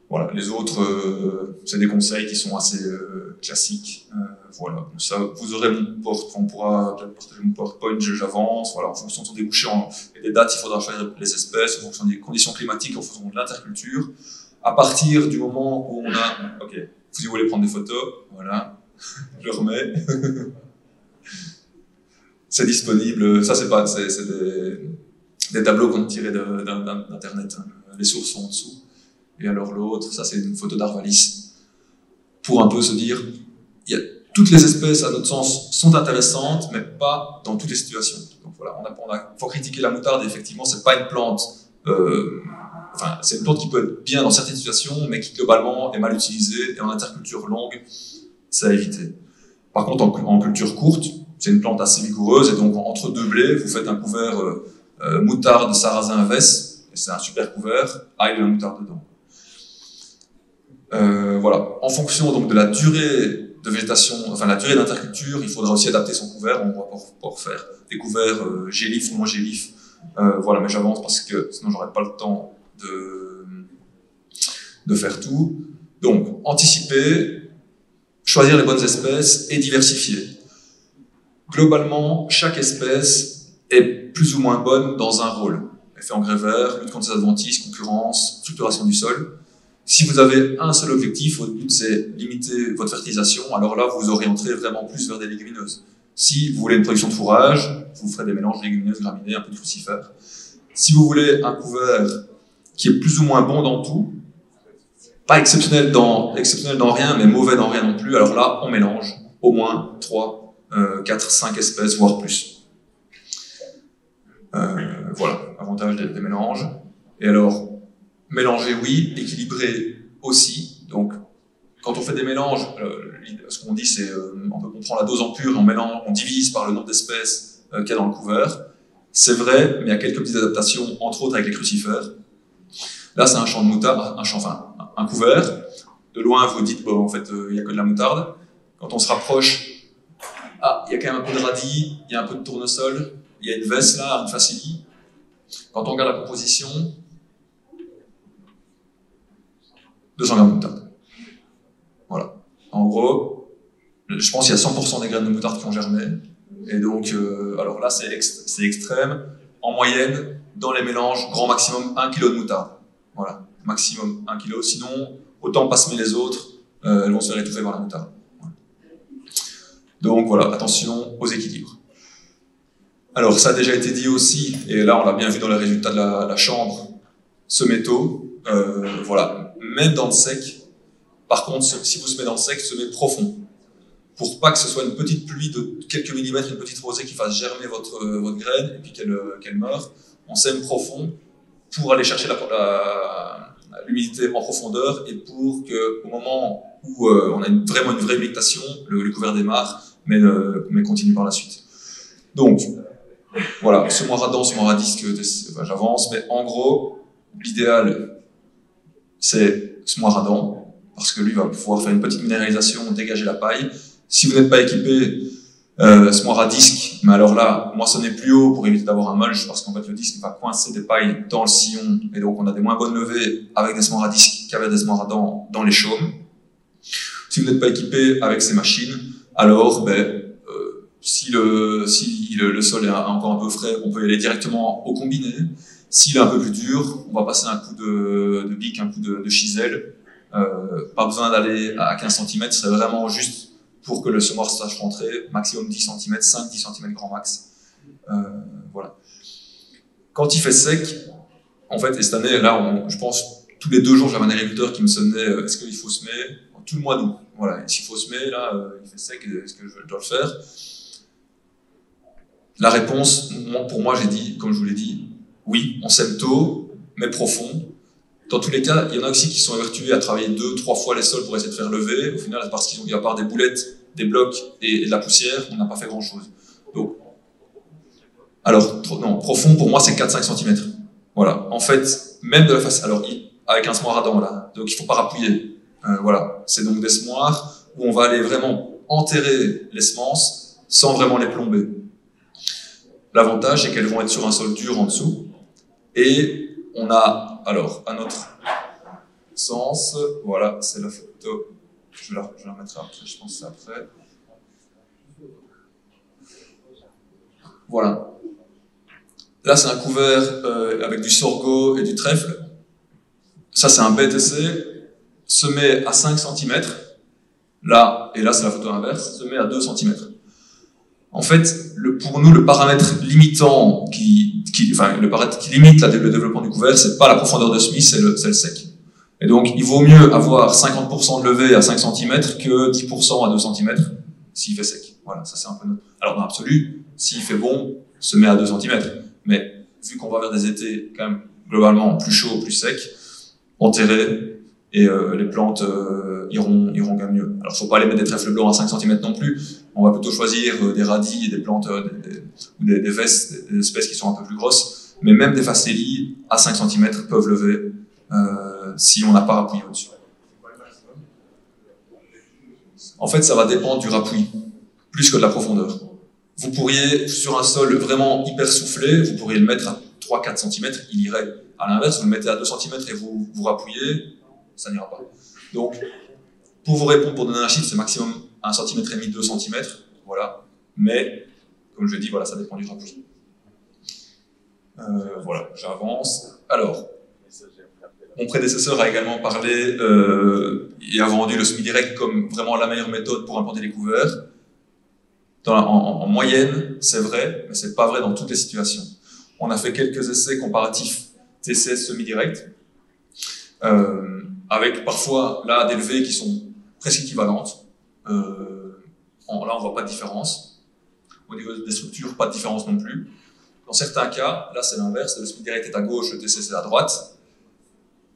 Voilà, les autres, c'est des conseils qui sont assez classiques. Voilà, donc ça, vous aurez on pourra peut-être partager mon PowerPoint, j'avance. Voilà, en fonction de son débouché et des dates, il faudra choisir les espèces, en fonction des conditions climatiques, en fonction de l'interculture. À partir du moment où on a... Ok, si vous voulez prendre des photos, voilà, je remets. C'est disponible, ça c'est des tableaux qu'on a tirés d'internet, les sources sont en dessous. Et alors l'autre, ça c'est une photo d'Arvalis, pour un peu se dire, toutes les espèces à notre sens sont intéressantes, mais pas dans toutes les situations. Donc voilà, faut critiquer la moutarde, et effectivement c'est pas une plante, c'est une plante qui peut être bien dans certaines situations, mais qui globalement est mal utilisée, et en interculture longue, c'est à éviter. Par contre en culture courte, c'est une plante assez vigoureuse, et donc entre deux blés, vous faites un couvert moutarde, sarrasin, vesse, et c'est un super couvert, avec de la moutarde dedans. Voilà. En fonction donc de la durée de végétation, la durée d'interculture, il faudra aussi adapter son couvert. On va pouvoir faire des couverts gélifs, non gélifs. Voilà, mais j'avance parce que sinon j'aurais pas le temps de faire tout. Donc, anticiper, choisir les bonnes espèces et diversifier. Globalement, chaque espèce est plus ou moins bonne dans un rôle. Effet engrais vert, lutte contre les adventices, concurrence, structuration du sol. Si vous avez un seul objectif, votre but c'est limiter votre fertilisation, alors là vous orienterez vraiment plus vers des légumineuses. Si vous voulez une production de fourrage, vous ferez des mélanges de légumineuses, graminées, un peu de crucifères. Si vous voulez un couvert qui est plus ou moins bon dans tout, pas exceptionnel dans rien, mais mauvais dans rien non plus, alors là on mélange au moins 3, 4, 5 espèces, voire plus. Voilà, avantage des mélanges. Et alors, mélanger, oui, équilibrer aussi. Donc, quand on fait des mélanges, ce qu'on dit, c'est on prend la dose en pur et on divise par le nombre d'espèces qu'il y a dans le couvert. C'est vrai, mais il y a quelques petites adaptations, entre autres avec les crucifères. Là, c'est un champ de moutarde, un couvert. De loin, vous dites, bon, en fait, il n'y a que de la moutarde. Quand on se rapproche, il y a quand même un peu de radis, il y a un peu de tournesol, il y a une veste là, une facilie. Quand on regarde la composition, 200 grammes de moutarde. Voilà. En gros, je pense qu'il y a 100% des graines de moutarde qui ont germé. Et donc, alors là, c'est extrême. En moyenne, dans les mélanges, grand maximum 1 kg de moutarde. Voilà. Maximum 1 kg. Sinon, autant pas semer les autres, elles vont se faire étouffer par la moutarde. Voilà. Donc voilà, attention aux équilibres. Alors, ça a déjà été dit aussi, et là, on l'a bien vu dans les résultats de la chambre, semer tôt. Voilà. Même dans le sec. Par contre, si vous semez dans le sec, semez profond. Pour pas que ce soit une petite pluie de quelques millimètres, une petite rosée qui fasse germer votre graine et puis qu'elle meure. On sème profond pour aller chercher l'humidité en profondeur et pour qu'au moment où on a vraiment une vraie végétation, le couvert démarre, mais continue par la suite. Donc, voilà, semoir à dents, semoir à disque, j'avance, mais en gros, l'idéal, c'est semoir à dents, parce que lui va pouvoir faire une petite minéralisation, dégager la paille. Si vous n'êtes pas équipé, semoir à disque, mais alors là, moissonnez plus haut pour éviter d'avoir un mulch, parce qu'en fait le disque va coincer des pailles dans le sillon, et donc on a des moins bonnes levées avec des semoirs à disque qu'avec des semoirs à dents dans les chaumes. Si vous n'êtes pas équipé avec ces machines, alors si le sol est encore un peu frais, on peut y aller directement au combiné. S'il est un peu plus dur, on va passer un coup de bic, un coup de chisel. Pas besoin d'aller à 15 cm, c'est vraiment juste pour que le semoir se sache rentrer. Maximum 10 cm, 5-10 cm grand max. Voilà. Quand il fait sec, en fait, et cette année, là, je pense, tous les 2 jours, j'avais un agriculteur qui me sonnait est-ce qu'il faut semer tout le mois d'août. Voilà. S'il faut semer, là, il fait sec, est-ce que je dois le faire? La réponse, pour moi, j'ai dit, comme je vous l'ai dit, oui, on sème tôt, mais profond. Dans tous les cas, il y en a aussi qui sont évertués à travailler 2-3 fois les sols pour essayer de faire lever. Au final, parce qu'il y a à part des boulettes, des blocs et de la poussière, on n'a pas fait grand-chose. Donc, alors, non, profond, pour moi, c'est 4-5 cm. Voilà. En fait, même de la face, alors, avec un semoir à dents, là, donc il ne faut pas rappuyer. Voilà. C'est donc des semoirs où on va aller vraiment enterrer les semences sans vraiment les plomber. L'avantage, c'est qu'elles vont être sur un sol dur en dessous. Et on a, alors, un autre sens, voilà, c'est la photo, je la remettrai après, je pense que c'est après. Voilà. Là, c'est un couvert avec du sorgho et du trèfle. Ça, c'est un BTC, se met à 5 cm. Là, et là, c'est la photo inverse, se met à 2 cm. En fait, pour nous, le paramètre limitant le paramètre qui limite le développement du couvert, c'est pas la profondeur de semis, c'est le sec. Et donc, il vaut mieux avoir 50% de levée à 5 cm que 10% à 2 cm s'il fait sec. Voilà, ça c'est un peu notre... Alors, dans l'absolu, s'il fait bon, se met à 2 cm. Mais vu qu'on va vers des étés quand même globalement plus chauds, plus secs, enterrés, et les plantes iront quand même mieux. Alors, faut pas aller mettre des trèfles blancs à 5 cm non plus. On va plutôt choisir des radis, des plantes, ou des vesses, des espèces qui sont un peu plus grosses. Mais même des facélies à 5 cm peuvent lever si on n'a pas rappuyé au-dessus. En fait, ça va dépendre du rappui, plus que de la profondeur. Vous pourriez, sur un sol vraiment hyper soufflé, vous pourriez le mettre à 3-4 cm, il irait. À l'inverse, vous le mettez à 2 cm et vous rappuyez, ça n'ira pas. Donc, pour vous répondre, pour donner un chiffre, c'est maximum 1,5 cm, 2 cm, voilà. Mais, comme je l'ai dit, voilà, ça dépend du rappui. Voilà, j'avance. Alors, mon prédécesseur a également parlé et a vendu le semi-direct comme vraiment la meilleure méthode pour implanter les couverts. En moyenne, c'est vrai, mais c'est pas vrai dans toutes les situations. On a fait quelques essais comparatifs TCS semi-direct, avec parfois là des levées qui sont presque équivalentes. Là, on voit pas de différence. Au niveau des structures, pas de différence non plus. Dans certains cas, là c'est l'inverse, le semi-direct est à gauche, le TCS est à droite.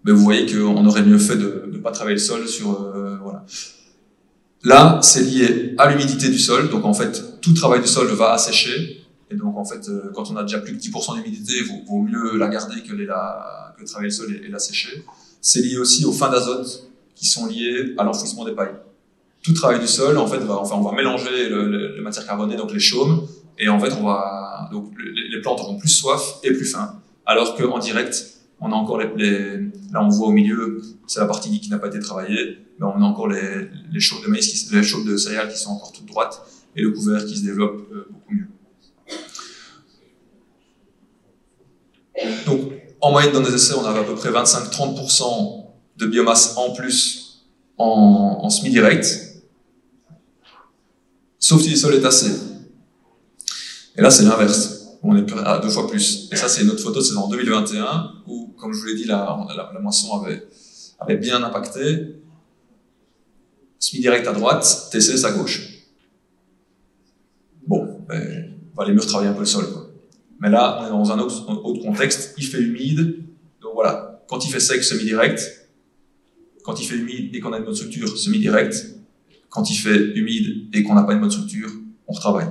Mais vous voyez qu'on aurait mieux fait de ne pas travailler le sol sur... voilà. Là, c'est lié à l'humidité du sol. Donc en fait, tout travail du sol va assécher. Et donc en fait, quand on a déjà plus que 10% d'humidité, il vaut mieux la garder que travailler le sol et l'assécher. C'est lié aussi aux fins d'azote qui sont liées à l'enfouissement des pailles. Tout travail du sol, en fait, on va mélanger les matières carbonées, donc les chaumes, et en fait, donc les plantes auront plus soif et plus faim. Alors qu'en direct, on a encore là on voit au milieu, c'est la partie qui n'a pas été travaillée, mais on a encore les chaumes de maïs, les chaumes de céréales qui sont encore toutes droites, et le couvert qui se développe beaucoup mieux. Donc, en moyenne, dans des essais, on avait à peu près 25-30% de biomasse en plus en semi-direct, sauf si le sol est assez. Et là, c'est l'inverse. On est à 2 fois plus. Et ça, c'est une autre photo, c'est en 2021, où, comme je vous l'ai dit, la moisson avait bien impacté. Semi-direct à droite, TCS à gauche. Bon, il valait mieux retravailler un peu le sol, quoi. Mais là, on est dans un autre contexte, il fait humide, donc voilà, quand il fait sec, semi-direct, quand il fait humide et qu'on a une bonne structure, semi-direct, quand il fait humide et qu'on n'a pas une bonne structure, on retravaille.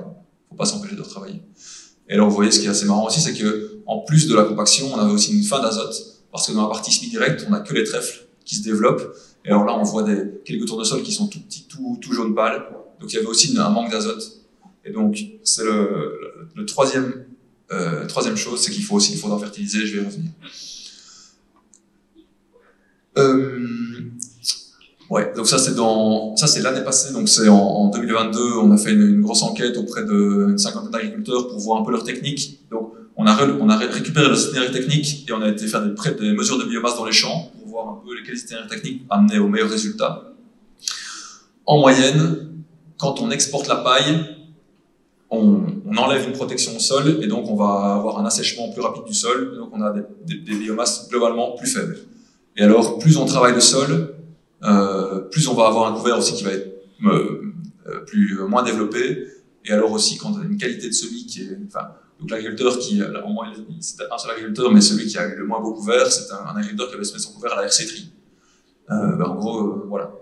Faut pas s'empêcher de retravailler. Et alors, vous voyez, ce qui est assez marrant aussi, c'est que, en plus de la compaction, on avait aussi une fin d'azote, parce que dans la partie semi-direct, on n'a que les trèfles qui se développent, et alors là, on voit quelques tournesols qui sont tout petits, tout jaune pâle, donc il y avait aussi un manque d'azote. Et donc, c'est le troisième chose, c'est qu'il faudra fertiliser, je vais y revenir. Ouais, donc ça c'est l'année passée, donc c'est en 2022, on a fait une grosse enquête auprès d'une cinquantaine d'agriculteurs pour voir un peu leur technique. Donc on a récupéré les itinéraires techniques et on a été faire des mesures de biomasse dans les champs pour voir un peu lesquels itinéraires techniques amenaient aux meilleurs résultats. En moyenne, quand on exporte la paille, on enlève une protection au sol et donc on va avoir un assèchement plus rapide du sol, et donc on a des biomasses globalement plus faibles. Et alors, plus on travaille le sol, plus on va avoir un couvert aussi qui va être moins développé, et alors aussi quand on a une qualité de semis qui est... donc l'agriculteur c'est un seul agriculteur, mais celui qui a eu le moins beau couvert, c'est un agriculteur qui avait semé son couvert à la RC-Tri. En gros, voilà.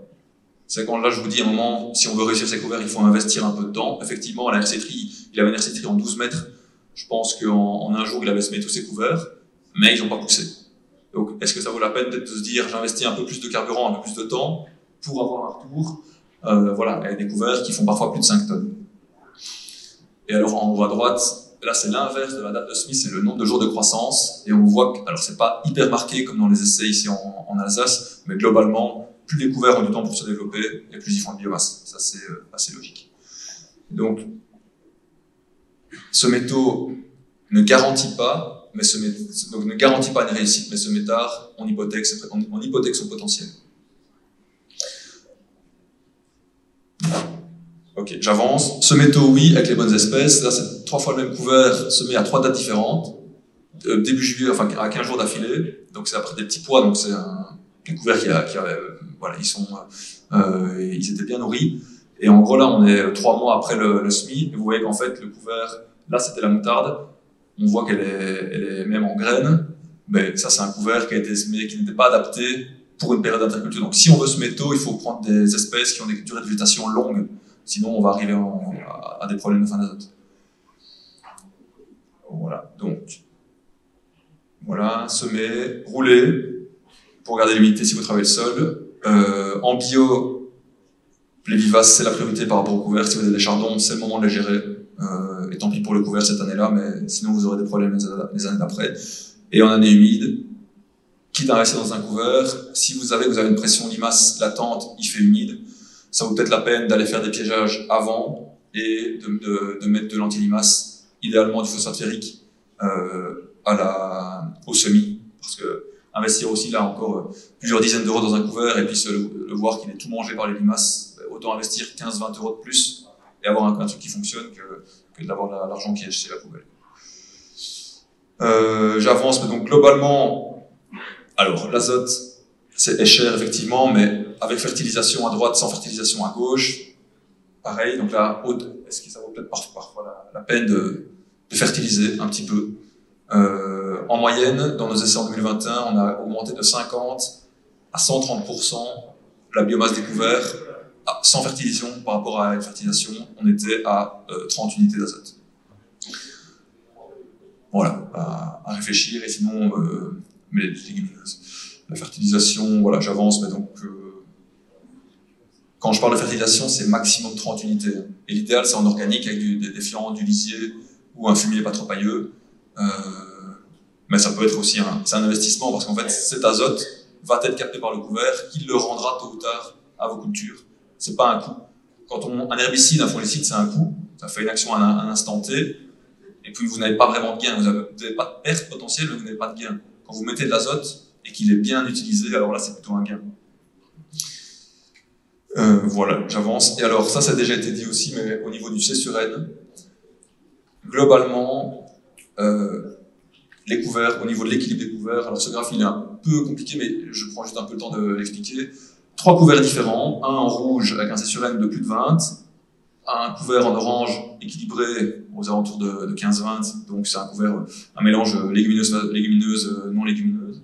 C'est quand là je vous dis à un moment, si on veut réussir ses couverts, il faut investir un peu de temps. Effectivement, à la RC-Tri, il avait une RC-Tri en 12 mètres. Je pense qu'en un jour, il avait semé tous ses couverts, mais ils n'ont pas poussé. Donc, est-ce que ça vaut la peine peut-être de se dire, j'investis un peu plus de carburant, un peu plus de temps, pour avoir un retour, voilà, avec des couverts qui font parfois plus de 5 tonnes. Et alors, en haut à droite, Là, c'est l'inverse de la date de semis, c'est le nombre de jours de croissance. Et on voit que, alors c'est pas hyper marqué comme dans les essais ici en Alsace, mais globalement, plus les couverts ont du temps pour se développer, et plus ils font de biomasse. Ça, c'est assez logique. Donc, ce métaux ne garantit pas, donc ne garantit pas une réussite, mais ce métard, on hypothèque son potentiel. Ok, j'avance. Ce métaux, oui, avec les bonnes espèces. Là, c'est 3 fois le même couvert, semé à 3 dates différentes. Début juillet, enfin à 15 jours d'affilée. Donc c'est après des petits pois, donc c'est un couvert voilà, ils étaient bien nourris. Et en gros, là, on est 3 mois après le semis. Et vous voyez qu'en fait, le couvert, là, c'était la moutarde. On voit qu'elle est même en graines. Mais ça, c'est un couvert qui a été semé, qui n'était pas adapté pour une période d'interculture. Donc si on veut ce métaux, il faut prendre des espèces qui ont des durées de végétation longues. Sinon, on va arriver à des problèmes de fin d'azote. Voilà, donc, voilà, semer, rouler, pour garder l'humidité si vous travaillez le sol. En bio, les vivaces, c'est la priorité par rapport au couvert. Si vous avez des chardons, c'est le moment de les gérer. Et tant pis pour le couvert cette année-là, mais sinon vous aurez des problèmes les années d'après. Et en année humide, quitte à rester dans un couvert, si vous avez une pression limace latente, il fait humide, ça vaut peut-être la peine d'aller faire des piégeages avant et de mettre de l'anti-limace, idéalement du phosphate ferrique, au semis. Parce que investir aussi là encore plusieurs dizaines d'euros dans un couvert et puis le voir qu'il est tout mangé par les limaces, autant investir 15-20 euros de plus et avoir un truc qui fonctionne que d'avoir l'argent qui est jeté à la poubelle. J'avance, mais donc globalement, alors l'azote, est cher effectivement, mais avec fertilisation à droite, sans fertilisation à gauche, pareil. Donc là, est-ce que ça vaut peut-être parfois la peine de fertiliser un petit peu. En moyenne, dans nos essais en 2021, on a augmenté de 50 à 130% la biomasse des couverts sans fertilisation par rapport à une fertilisation. On était à 30 unités d'azote. Voilà, à réfléchir, et sinon, mais les légumineuses. La fertilisation, voilà, j'avance, mais donc, quand je parle de fertilisation, c'est maximum 30 unités. Et l'idéal, c'est en organique, avec des fientes, du lisier, ou un fumier pas trop pailleux. Mais ça peut être aussi c'est un investissement, parce qu'en fait, cet azote va être capté par le couvert, qui le rendra tôt ou tard à vos cultures. C'est pas un coût. Un herbicide, un fongicide, c'est un coût. Ça fait une action à un instant T. Et puis, vous n'avez pas vraiment de gain. Vous n'avez pas de perte potentielle, mais vous n'avez pas de gain. Quand vous mettez de l'azote et qu'il est bien utilisé, alors là, c'est plutôt un gain. Voilà, j'avance. Et alors, ça a déjà été dit aussi, mais au niveau du C sur N, globalement, les couverts, au niveau de l'équilibre des couverts, alors ce graphe, il est un peu compliqué, mais je prends juste un peu le temps de l'expliquer. 3 couverts différents, un en rouge avec un C sur N de plus de 20, un couvert en orange équilibré aux alentours de 15-20, donc c'est un mélange légumineuse, non légumineuse.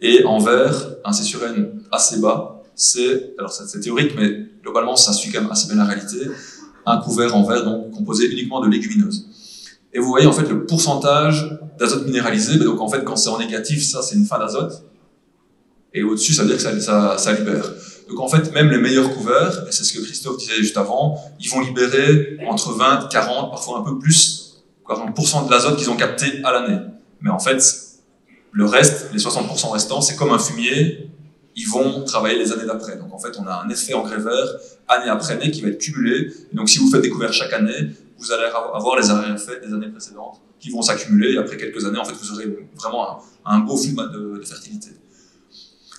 Et en vert, un C sur N assez bas, alors c'est théorique, mais globalement ça suit quand même assez bien la réalité, un couvert en vert donc composé uniquement de légumineuses. Et vous voyez en fait le pourcentage d'azote minéralisé, donc en fait quand c'est en négatif, ça c'est une fin d'azote, et au-dessus ça veut dire que ça libère. Donc en fait, même les meilleurs couverts, et c'est ce que Christophe disait juste avant, ils vont libérer entre 20, 40, parfois un peu plus, 40% de l'azote qu'ils ont capté à l'année. Mais en fait, le reste, les 60% restants, c'est comme un fumier, ils vont travailler les années d'après. Donc en fait, on a un effet engrais vert, année après année, qui va être cumulé. Et donc si vous faites des couverts chaque année, vous allez avoir les arrière-effets des années précédentes qui vont s'accumuler, et après quelques années, en fait, vous aurez vraiment un beau flux de fertilité.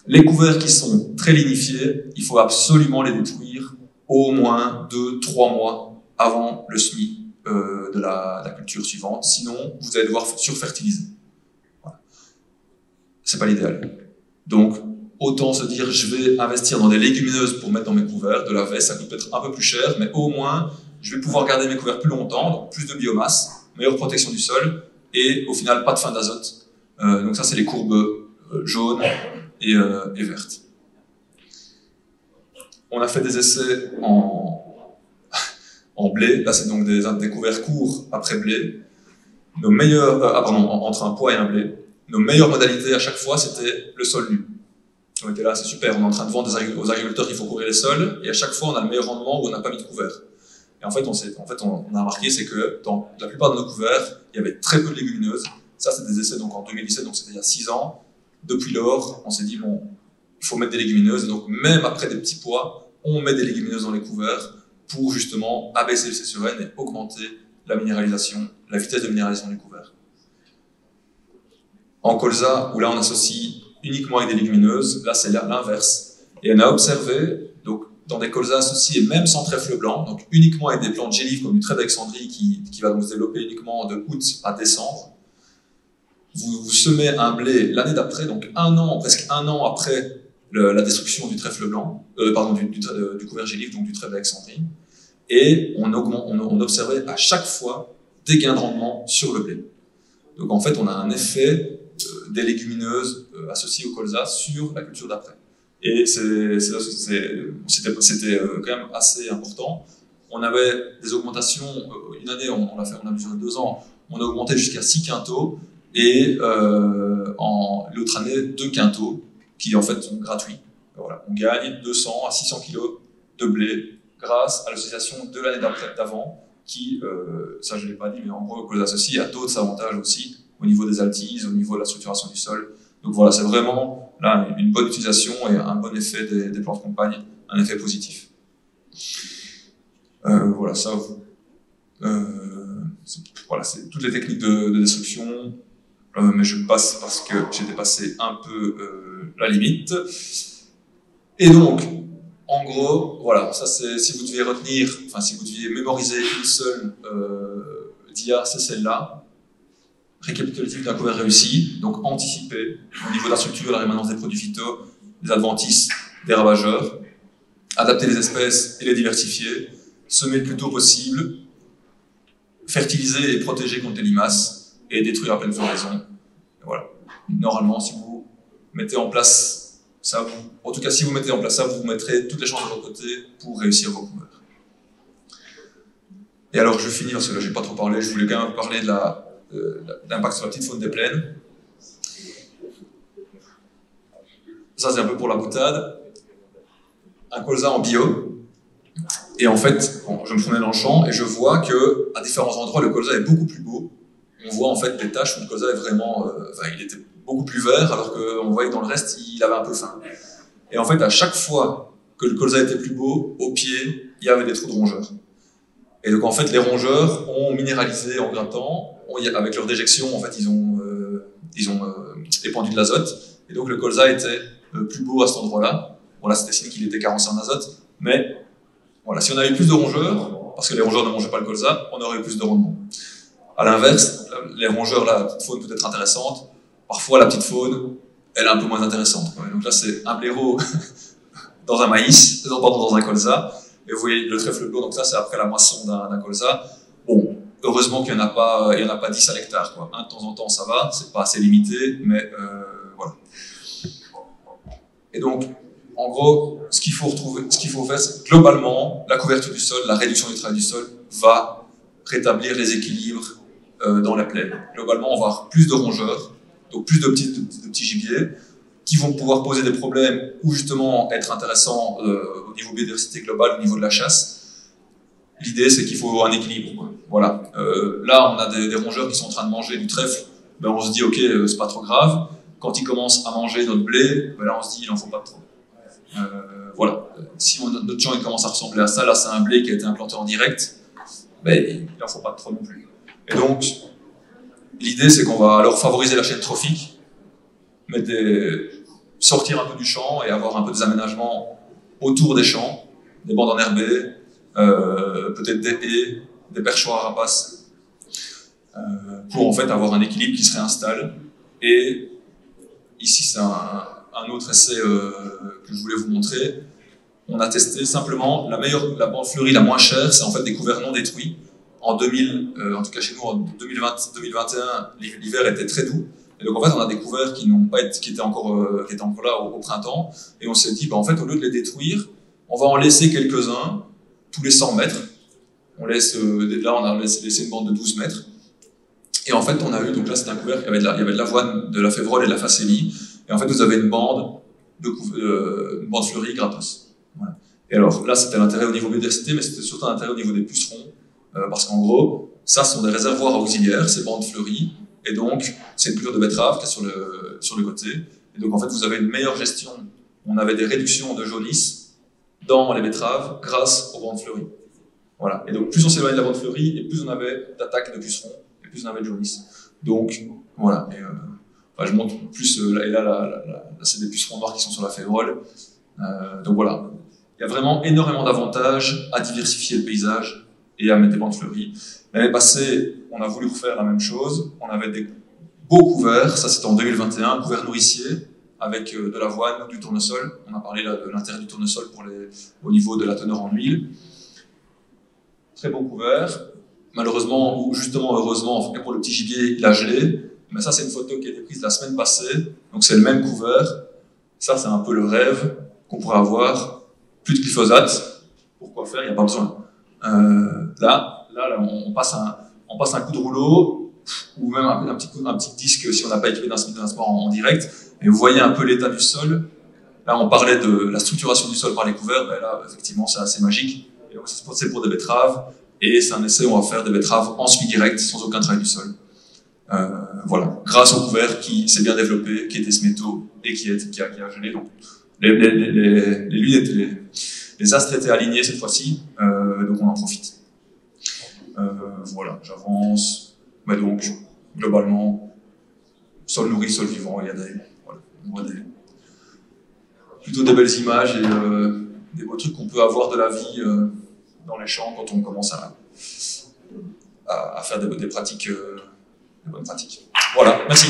Les couverts qui sont très lignifiés, il faut absolument les détruire au moins 2-3 mois avant le semis de la culture suivante. Sinon, vous allez devoir surfertiliser. Voilà. C'est pas l'idéal. Donc, autant se dire, je vais investir dans des légumineuses pour mettre dans mes couverts, de la veste, ça coûte peut-être un peu plus cher, mais au moins, je vais pouvoir garder mes couverts plus longtemps, donc plus de biomasse, meilleure protection du sol, et au final, pas de fin d'azote. Donc ça, c'est les courbes jaunes et vertes. On a fait des essais en blé, là c'est donc des couverts courts après blé. Nos meilleurs, entre un pois et un blé. Nos meilleures modalités à chaque fois, c'était le sol nu. On était là, c'est super, on est en train de vendre aux agriculteurs qu'il faut couvrir les sols, et à chaque fois on a le meilleur rendement où on n'a pas mis de couvert. Et Et en fait, on a remarqué, c'est que dans la plupart de nos couverts, il y avait très peu de légumineuses. Ça, c'est des essais donc en 2017, donc c'était il y a 6 ans. Depuis lors, on s'est dit, bon, il faut mettre des légumineuses. Et donc, même après des petits pois, on met des légumineuses dans les couverts pour justement abaisser le C sur N et augmenter la minéralisation, la vitesse de minéralisation du couvert. En colza, où là on associe uniquement avec des légumineuses, là c'est l'inverse. Et on a observé, donc dans des colzas associés, même sans trèfle blanc, donc uniquement avec des plantes gélives comme du trèfle d'Alexandrie qui va donc se développer uniquement de août à décembre, vous semez un blé l'année d'après, donc presque un an après la destruction du trèfle blanc, du couvert gélif, donc du trèfle d'Alexandrie, et on observait à chaque fois des gains de rendement sur le blé. Donc en fait, on a un effet des légumineuses associées au colza sur la culture d'après. Et c'était quand même assez important. On avait des augmentations, une année, on a mesuré 2 ans, on a augmenté jusqu'à 6 quintaux, et l'autre année, 2 quintaux, qui en fait sont gratuits. Voilà. On gagne 200 à 600 kilos de blé grâce à l'association de l'année d'avant, qui, ça je ne l'ai pas dit, mais en gros, le colza associé a d'autres avantages aussi, au niveau des altises, au niveau de la structuration du sol. Donc voilà, c'est vraiment là une bonne utilisation et un bon effet des plantes compagnes, un effet positif. Voilà, ça. Voilà, c'est toutes les techniques de destruction, mais je passe parce que j'ai dépassé un peu la limite. Et donc, en gros, voilà, ça c'est si vous deviez retenir, enfin si vous deviez mémoriser une seule dia, c'est celle-là. Récapitulatif d'un couvert réussi, donc anticiper au niveau de la structure, la rémanence des produits phyto, des adventices, des ravageurs, adapter les espèces et les diversifier, semer le plus tôt possible, fertiliser et protéger contre les limaces et détruire à pleine floraison. Et voilà. Normalement, si vous mettez en place ça, en tout cas si vous mettez en place ça, vous mettrez toutes les chances de votre côté pour réussir vos couverts. Et alors je finis parce que là j'ai pas trop parlé, je voulais quand même parler de l'impact sur la petite faune des plaines. Ça c'est un peu pour la boutade. Un colza en bio. Et en fait, je me promenais dans le champ et je vois que à différents endroits le colza est beaucoup plus beau. On voit en fait des taches où le colza est vraiment, il était beaucoup plus vert alors qu'on voyait que dans le reste il avait un peu faim. Et en fait à chaque fois que le colza était plus beau, au pied il y avait des trous de rongeurs. Et donc en fait les rongeurs ont minéralisé en grattant. Avec leur déjection, en fait, ils ont épandu de l'azote, et donc le colza était plus beau à cet endroit-là. Bon, là, c'était signe qu'il était carencé en azote, mais voilà, si on avait plus de rongeurs, parce que les rongeurs ne mangeaient pas le colza, on aurait eu plus de rendement. À l'inverse, les rongeurs, la petite faune peut être intéressante, parfois la petite faune, elle est un peu moins intéressante. Quoi. Donc là, c'est un blaireau dans un maïs, dans un colza, et vous voyez le trèfle blanc, donc ça, c'est après la moisson d'un colza. Bon. Heureusement qu'il n'y en a pas 10 à l'hectare, quoi. Un de temps en temps, ça va, c'est pas assez limité, mais voilà. Et donc, en gros, ce qu'il faut faire, c'est que globalement, la couverture du sol, la réduction du travail du sol va rétablir les équilibres dans la plaine. Globalement, on va avoir plus de rongeurs, donc plus de petits gibiers, qui vont pouvoir poser des problèmes ou justement être intéressants au niveau biodiversité globale, au niveau de la chasse. L'idée, c'est qu'il faut un équilibre. Quoi. Voilà. Là, on a des rongeurs qui sont en train de manger du trèfle. Ben, on se dit, ok, c'est pas trop grave. Quand ils commencent à manger notre blé, ben là, on se dit, il n'en faut pas trop. Voilà. Si notre champ il commence à ressembler à ça, là, c'est un blé qui a été implanté en direct, ben, il n'en faut pas trop non plus. Et donc, l'idée, c'est qu'on va alors favoriser la chaîne trophique, sortir un peu du champ et avoir un peu des aménagements autour des champs, des bandes enherbées, peut-être des haies, des perchoirs à rapaces, pour en fait avoir un équilibre qui se réinstalle. Et ici c'est un autre essai que je voulais vous montrer. On a testé simplement la bande fleurie la moins chère, c'est en fait des couverts non détruits. En 2000, en tout cas chez nous en 2020-2021, l'hiver était très doux. Et donc en fait on a des couverts qui étaient encore là au printemps. Et on s'est dit, en fait au lieu de les détruire, on va en laisser quelques-uns tous les 100 mètres. Là, on a laissé une bande de 12 mètres. Et en fait, on a eu, donc là, c'était un couvert, il y avait de l'avoine, de la févrole et de la facélie. Et en fait, vous avez une bande fleurie gratos. Voilà. Et alors là, c'était l'intérêt au niveau biodiversité, mais c'était surtout l'intérêt au niveau des pucerons, parce qu'en gros, ça ce sont des réservoirs auxiliaires, ces bandes fleuries, et donc c'est une culture de betterave qui est sur le côté. Et donc en fait, vous avez une meilleure gestion. On avait des réductions de jaunisse dans les betteraves grâce aux bandes fleuries. Voilà. Et donc plus on s'éloigne de la bande fleurie, et plus on avait d'attaques de pucerons, et plus on avait de jaunisse. Donc voilà. Et, je montre plus, et là c'est des pucerons noirs qui sont sur la févrole. Donc voilà. Il y a vraiment énormément d'avantages à diversifier le paysage et à mettre des bandes fleuries. L'année passée, on a voulu refaire la même chose. On avait des beaux couverts, ça c'était en 2021, couverts nourriciers, avec de l'avoine, du tournesol. On a parlé là de l'intérêt du tournesol au niveau de la teneur en huile. Très beau couvert. Malheureusement, ou justement heureusement, en fait, pour le petit gibier, il a gelé. Mais ça, c'est une photo qui a été prise la semaine passée. Donc c'est le même couvert. Ça, c'est un peu le rêve qu'on pourrait avoir. Plus de glyphosate. Pourquoi faire? Il n'y a pas besoin. Là, on passe un coup de rouleau, ou même un petit disque si on n'a pas équipé d'un sport en direct. Et vous voyez un peu l'état du sol. Là, on parlait de la structuration du sol par les couverts. Ben là, effectivement, c'est assez magique. Et donc, c'est pour des betteraves. Et c'est un essai où on va faire des betteraves en suivi direct, sans aucun travail du sol. Voilà, grâce au couvert qui s'est bien développé, qui était ce métaux et qui a gelé. Donc, les astres étaient alignés cette fois-ci, donc on en profite. Voilà, j'avance. Mais donc, globalement, sol nourri, sol vivant, il y a on voit plutôt des belles images et des beaux trucs qu'on peut avoir de la vie dans les champs quand on commence à faire des pratiques, des bonnes pratiques. Voilà, merci.